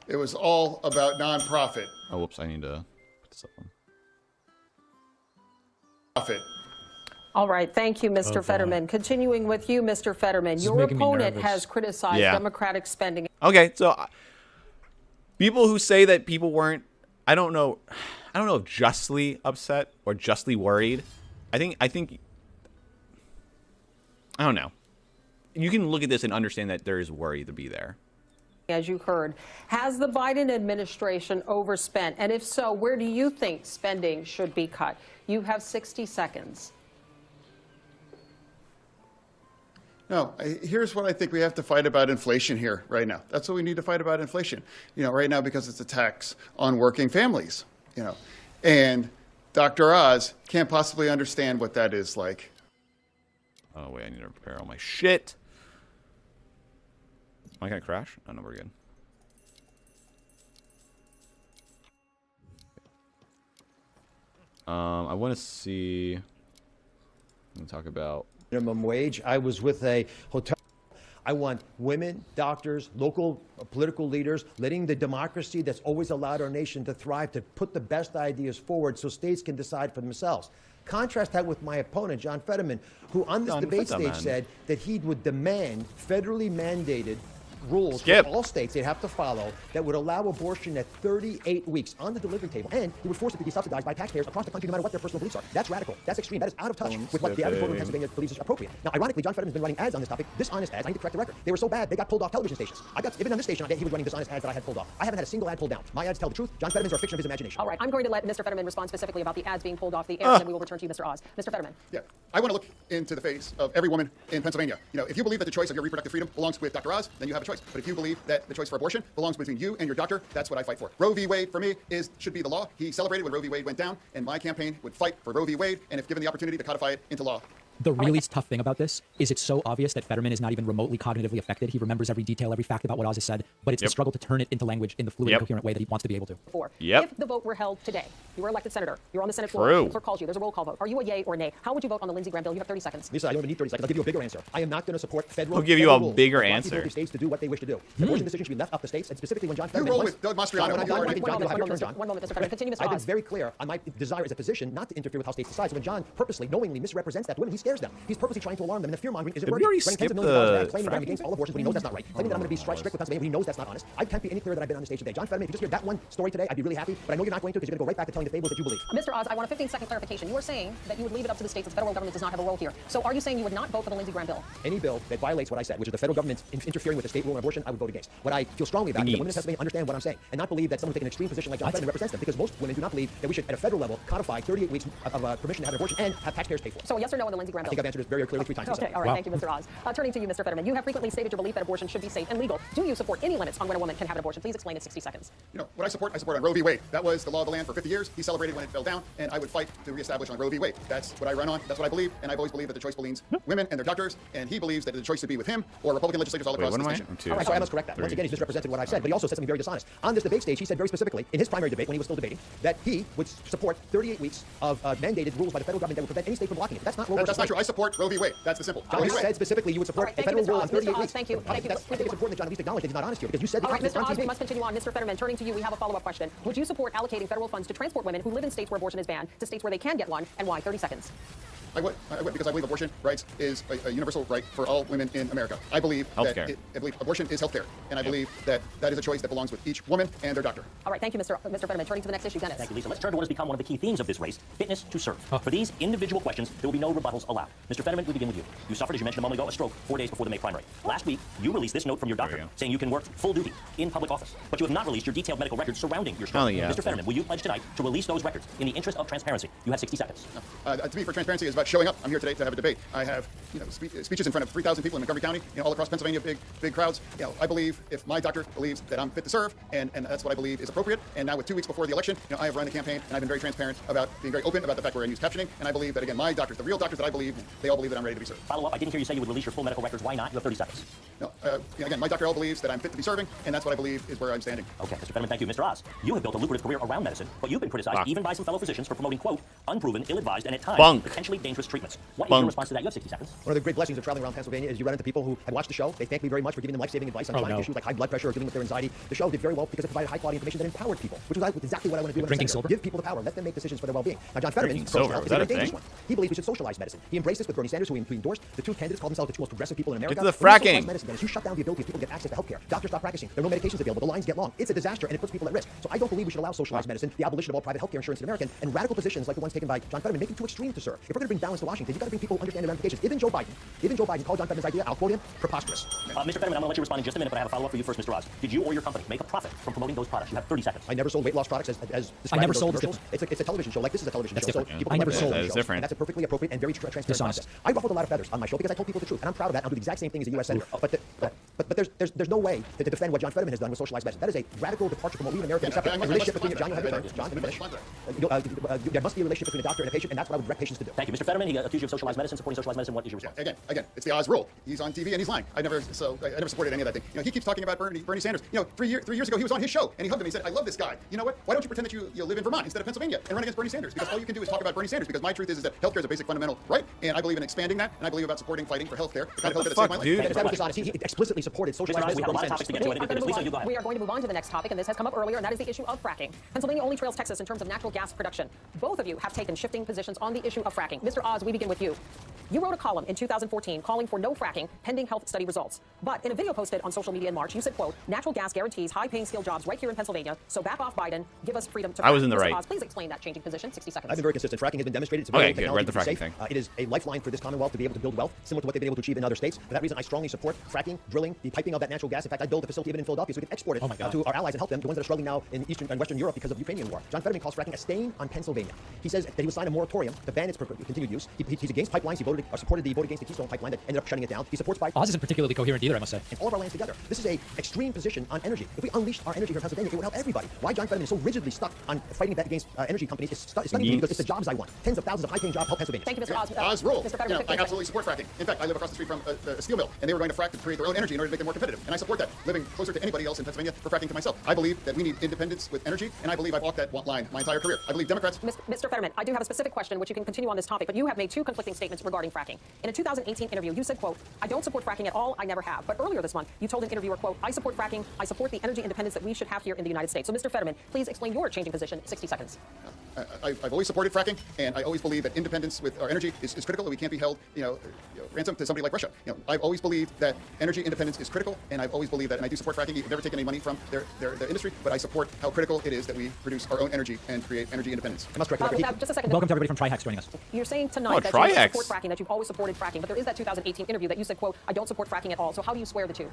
It was all about nonprofit. Oh, whoops! I need to put this up on. Profit. All right, thank you, Mr. Fetterman. Continuing with you, Mr. Fetterman, your opponent has criticized Democratic spending. Okay, so people who say that people weren't, I don't know if justly upset or justly worried. I think I don't know. You can look at this and understand that there is worry to be there. As you heard, has the Biden administration overspent? And if so, where do you think spending should be cut? You have 60 seconds. No, here's what I think we have to fight about inflation here right now. That's what we need to fight about inflation. Right now because it's a tax on working families, And Dr. Oz can't possibly understand what that is like. Oh, wait, I need to prepare all my shit. Am I going to crash? Oh, no, we're good. I want to see... I'm going to talk about... minimum wage. I was with a hotel. I want women, doctors, local political leaders, letting the democracy that's always allowed our nation to thrive, to put the best ideas forward so states can decide for themselves. Contrast that with my opponent, John Fetterman, who on this debate stage said that he would demand federally mandated rules for all states they'd have to follow that would allow abortion at 38 weeks on the delivery table, and he would force it to be subsidized by taxpayers across the country no matter what their personal beliefs are. That's radical. That's extreme. That is out of touch with what the average voter in Pennsylvania believes is appropriate. Now, ironically, John Fetterman's been running ads on this topic, dishonest ads. I need to correct the record. They were so bad, they got pulled off television stations. Even on this station, he was running dishonest ads that I had pulled off. I haven't had a single ad pulled down. My ads tell the truth. John Fetterman's are a fiction of his imagination. All right, I'm going to let Mr. Fetterman respond specifically about the ads being pulled off the air, and then we will return to you, Mr. Oz. Mr. Fetterman. Yeah, I want to look into the face of every woman in Pennsylvania. If you believe that the choice of your reproductive freedom belongs with Dr. Oz, then you have a choice. But if you believe that the choice for abortion belongs between you and your doctor, that's what I fight for. Roe v. Wade, for me, should be the law. He celebrated when Roe v. Wade went down, and my campaign would fight for Roe v. Wade, and if given the opportunity to codify it into law. The really tough thing about this is it's so obvious that Fetterman is not even remotely cognitively affected. He remembers every detail, every fact about what Oz has said, but it's the struggle to turn it into language in the fluid and coherent way that he wants to be able to. If the vote were held today, you were elected senator, you're on the Senate floor, the clerk calls you, there's a roll call vote. Are you a yay or nay? How would you vote on the Lindsey Graham bill? You have 30 seconds. Lisa, I don't even need 30 seconds. I'll give you a bigger answer. I am not going to support federal. I'll give you a rules bigger that allow answer. people states to do what they wish to do. Abortion decisions should be left up to states, and specifically when John Fetterman. You roll with Doug Mastriano. One moment, Mr. Fetterman. Continue, Mr. Oz. I've been very clear on my desire as a physician not to interfere with how states decide. So when John purposely, knowingly misrepresents that to women, he scares them. He's purposely trying to alarm them, and the fear-mongering is Did we already skip the claiming that I'm against all abortions when he knows that's not right. Claiming that I'm going to be strict with Pennsylvania when he knows that's not honest. I can't be any clearer that I've been on the stage today. John Fetterman, if you just hear that one story today, I'd be really happy. But I know you're not going to, because you're going to go right back to telling the fables that you believe. Mr. Oz, I want a 15-second clarification. You are saying that you would leave it up to the states, that the federal government does not have a role here. So are you saying you would not vote for the Lindsey Graham bill? Any bill that violates what I said, which is the federal government interfering with the state rule on abortion, I would vote against. What I feel strongly about is that women in Pennsylvania understand what I'm saying, and not believe that someone taking an extreme position like John Fetterman represents them, because most women do not believe that we should, at a federal level, codify 38 weeks of permission to have an abortion and have taxpayers pay for it. So a yes or no on the Lindsey Granville. I think I've answered this very clearly 3 times. Okay, all right. Thank you, Mr. Oz. Turning to you, Mr. Fetterman. You have frequently stated your belief that abortion should be safe and legal. Do you support any limits on when a woman can have an abortion? Please explain in 60 seconds. You know, what I support on Roe v. Wade. That was the law of the land for 50 years. He celebrated when it fell down, and I would fight to reestablish on Roe v. Wade. That's what I run on. That's what I believe, and I've always believed that the choice belongs women and their doctors, and he believes that the choice should be with him or Republican legislators all across this nation. All right, so I must correct that. Once again, he's misrepresented what I've said, but he also said something very dishonest. On this debate stage, he said very specifically, in his primary debate when he was still debating, that he would support 38 weeks of mandated rules by the federal government that would prevent any state from blocking it. That's not Roe That's not true. I support Roe v. Wade. That's the simple. You said specifically you would support the federal rule on 38 weeks. Thank you. I think it's important that John at least acknowledge that he's not honest here, because you said the All right, opposite Mr. on Oz, TV. we must continue on. Mr. Fetterman, turning to you, we have a follow-up question. Would you support allocating federal funds to transport women who live in states where abortion is banned to states where they can get one, and why? 30 seconds. I would, because I believe abortion rights is a universal right for all women in America. I believe that I believe abortion is healthcare, and I believe that that is a choice that belongs with each woman and their doctor. All right, thank you, Mr. Fetterman. Turning to the next issue, Dennis. Thank you, Lisa. Let's turn to what has become one of the key themes of this race, fitness to serve. For these individual questions, there will be no rebuttals allowed. Mr. Fetterman, we begin with you. You suffered, as you mentioned a moment ago, a stroke 4 days before the May primary. Last week, you released this note from your doctor saying you can work full duty in public office, but you have not released your detailed medical records surrounding your stroke. Mr. Fetterman, will you pledge tonight to release those records in the interest of transparency? You have 60 seconds. To me, for transparency, is about showing up. I'm here today to have a debate. I have, speeches in front of 3,000 people in Montgomery County, all across Pennsylvania, big crowds. I believe if my doctor believes that I'm fit to serve, and that's what I believe is appropriate. And now with 2 weeks before the election, I have run the campaign, and I've been very transparent about being very open about the fact we're going to use captioning. And I believe that, again, my doctors, the real doctors that I believe, they all believe that I'm ready to be served. Follow up. I didn't hear you say you would release your full medical records. Why not? You have 30 seconds. No, again, my doctor all believes that I'm fit to be serving, and that's what I believe is where I'm standing. Okay, Mr. Fetterman, thank you. Mr. Oz, you have built a lucrative career around medicine, but you've been criticized even by some fellow physicians for promoting, quote, unproven, ill-advised, and at times potentially dangerous treatments. What is your response to that? You have 60 seconds. One of the great blessings of traveling around Pennsylvania is you run into people who had watched the show. They thank me very much for giving them life-saving advice on issues like high blood pressure or dealing with their anxiety. The show did very well because it provided high-quality information that empowered people, which was exactly what I want to do. Drinking silver? Give people the power. Let them make decisions for their well-being. Now, John Fetterman's Silver, is a very dangerous one. He believes we should socialize medicine. He embraced this with Bernie Sanders, who he endorsed. The two candidates called themselves the two most progressive people in America. Get to the fracking. Medicine, Dennis, you shut down the ability of people to get access to healthcare. Doctors stop practicing. There are no medications available. The lines get long. It's a disaster, and it puts people at risk. So I don't believe we should allow socialized medicine, the abolition of all private healthcare insurance in America, and radical positions like the ones taken by John Fetterman make them too extreme to serve. If we're going to bring balance to Washington, you've got to bring people who understand the ramifications. Even Joe Biden called John Fetterman's idea, I'll quote him, preposterous. Mr. Fetterman, I'm going to let you respond in just a minute, but I have a follow-up for you first, Mr. Oz. Did you or your company make a profit from promoting those products? You have 30 seconds. I never sold weight loss products as described I never in those sold commercials. It's a television show. Like this is a television show. So people I never can sold. watch That is shows. different. And that's a perfectly appropriate and very transparent process. I ruffled a lot of feathers on my show because I told people the truth, and I'm proud of that. I'll do the exact same thing as a U.S. senator. But there's no way to defend what John Fetterman has done with socialized medicine. That is a radical departure from what we in America accept. A relationship between John, you'll have your turn. John, let me finish. There must be a relationship between a doctor and a patient, and that's what I would direct patients to do. Thank you, Mr. Fetterman. He accused you of socialized medicine, supporting socialized medicine. What is your response? Again, it's the Oz rule. He's on TV and he's lying. I never supported any of that thing. He keeps talking about Bernie Sanders. 3 years ago he was on his show and he hugged him. He said, "I love this guy. You know what? Why don't you pretend that you live in Vermont instead of Pennsylvania and run against Bernie Sanders? Because all you can do is talk about Bernie Sanders. Because my truth is that healthcare is a basic fundamental right, and I believe in expanding that, and I believe about supporting fighting for healthcare. The kind of healthcare that saved my life. That was dishonest. He explicitly supported socialized medicine. We have a lot of topics to get to. We are going to move on to the next topic, and this has come up earlier, and that is the issue of fracking. Pennsylvania only trails Texas in terms of natural gas production. Both of you have taken shifting positions on the issue of fracking. Mr. Oz, we begin with you. You wrote a column in 2014 calling for no fracking pending health study results. But in a video posted on social media in March, you said, quote, natural gas guarantees high-paying skilled jobs right here in Pennsylvania, so back off Biden, give us freedom to frack. I was in the Mr. right. Oz, please explain that changing position. 60 seconds. I've been very consistent. Fracking has been demonstrated. It's a very Okay, good. Read the fracking thing. It is a lifeline for this Commonwealth to be able to build wealth, similar to what they've been able to achieve in other states. For that reason, I strongly support fracking, drilling, the piping of that natural gas. In fact, I built a facility even in Philadelphia so we can export it to our allies and help them, the ones that are struggling now in Eastern and Western Europe because of the Ukrainian war. John Fetterman calls fracking a stain on Pennsylvania. He says that he would sign a moratorium to ban its continued use. He's against pipelines. He supported the vote against the Keystone Pipeline that ended up shutting it down. He supports Biden. Oz isn't particularly coherent either, I must say. And all of our lands together. This is a extreme position on energy. If we unleashed our energy here in Pennsylvania, it would help everybody. Why John Fetterman is so rigidly stuck on fighting back against energy companies is stunning to me because it's the jobs I want. Tens of thousands of high-paying jobs help Pennsylvania. Thank you, Mr. Oz. Oz rule. Mr. Fetterman, I absolutely support fracking. In fact, I live across the street from a steel mill, and they were going to frack to create their own energy in order to make them more competitive. And I support that. Living closer to anybody else in Pennsylvania for fracking to myself. I believe that we need independence with energy, and I believe I've walked that line my entire career. I believe Democrats. Mr. Fetterman, I do have a specific question which you can continue on this topic, but you have made two conflicting statements regarding fracking. In a 2018 interview, you said, quote, I don't support fracking at all, I never have. But earlier this month, you told an interviewer, quote, I support fracking, I support the energy independence that we should have here in the United States. So, Mr. Fetterman, please explain your changing position. 60 seconds. I've always supported fracking, and I always believe that independence with our energy is critical, and we can't be held, ransom to somebody like Russia. I've always believed that energy independence is critical, and I've always believed that, and I do support fracking. You've never taken any money from their industry, but I support how critical it is that we produce our own energy and create energy independence. Just a second. Welcome to everybody from Trihex joining us. You're saying tonight that you support fracking, that you've always supported fracking, but there is that 2018 interview that you said, quote, I don't support fracking at all. So how do you square the two?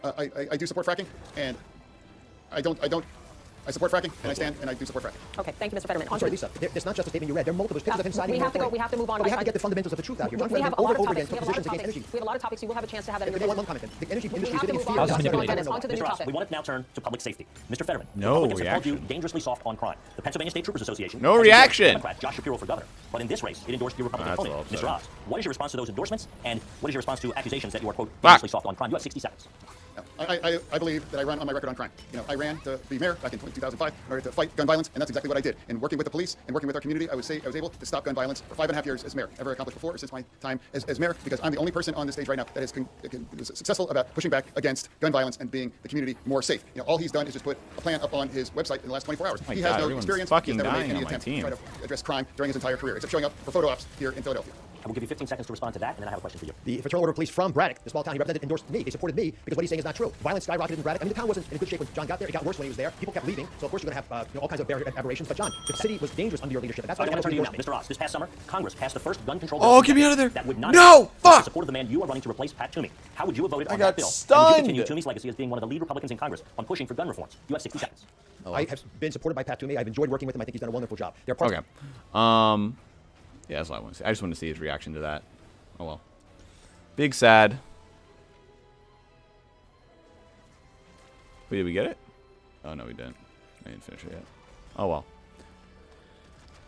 I do support fracking, and I don't I support fracking, and I stand and I do support fracking. Okay, thank you, Mr. Fetterman. I'm sorry, Lisa. It's not just the statement you read. There are multiple pictures of him signing. We have to move on. But we have to get the fundamentals of the truth out here. John We have Fetterman a lot over of and over again topics. took positions against energy. We have a lot of topics. You will have a chance to have that in your If one comment, then. The energy industry is getting to fueled. Mr. Ross, we want to now turn to public safety. Mr. Fetterman, No Republicans have called you reaction. dangerously soft on crime. The Pennsylvania State Troopers Association No has reaction. endorsed Democrat Josh Shapiro for governor. But in this race, it endorsed your Republican That's opponent, all Mr. upsetting. Oz. What is your response to those endorsements, and what is your response to accusations that you are, quote, dangerously soft on crime? You have 60 seconds. I believe that I run on my record on crime. You know, I ran to be mayor back in 2005 in order to fight gun violence, and that's exactly what I did. And working with the police and working with our community, I was able to stop gun violence for 5.5 years as mayor. Never accomplished before since my time as mayor, because I'm the only person on the stage right now that is successful about pushing back against gun violence and being the community more safe. You know, all he's done is just put a plan up on his website in the last 24 hours. My He God, has no everyone's experience. fucking He's never made dying any on my attempt team. to try to address crime during his entire career, except showing up for photo ops here in Philadelphia. I will give you 15 seconds to respond to that, and then I have a question for you. The Fraternal Order of Police from Braddock, the small town he represented, endorsed me. They supported me because what he's saying is not true. Violence skyrocketed in Braddock. I mean, the town wasn't in a good shape when John got there. It got worse when he was there. People kept leaving, so of course you're going to have all kinds of aberrations. But John, the city was dangerous under your leadership. And that's why I want to turn to you now, endorsed me. Mr. Ross. This past summer, Congress passed the first gun control Oh, bill get me out of there. that would not No, have fuck. the support of the man you are running to replace, Pat Toomey. How would you have voted on got that bill? stunned. And would you continue Toomey's legacy as being one of the lead Republicans in Congress on pushing for gun reforms? You have 60 seconds. I have been supported by Pat Toomey. I've enjoyed working with him. I think he's done a wonderful job. There are parts Okay. Yeah, that's what I want to see. I just want to see his reaction to that. Oh well. Big sad. Wait, did we get it? Oh no, we didn't. I didn't finish it yet. Oh well.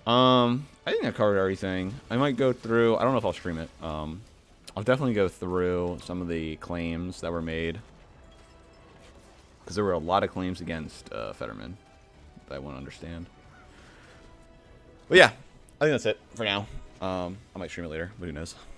I think I covered everything. I might go through. I don't know if I'll stream it. I'll definitely go through some of the claims that were made, because there were a lot of claims against Fetterman that I want to understand. But yeah, I think that's it for now. I might stream it later, but who knows.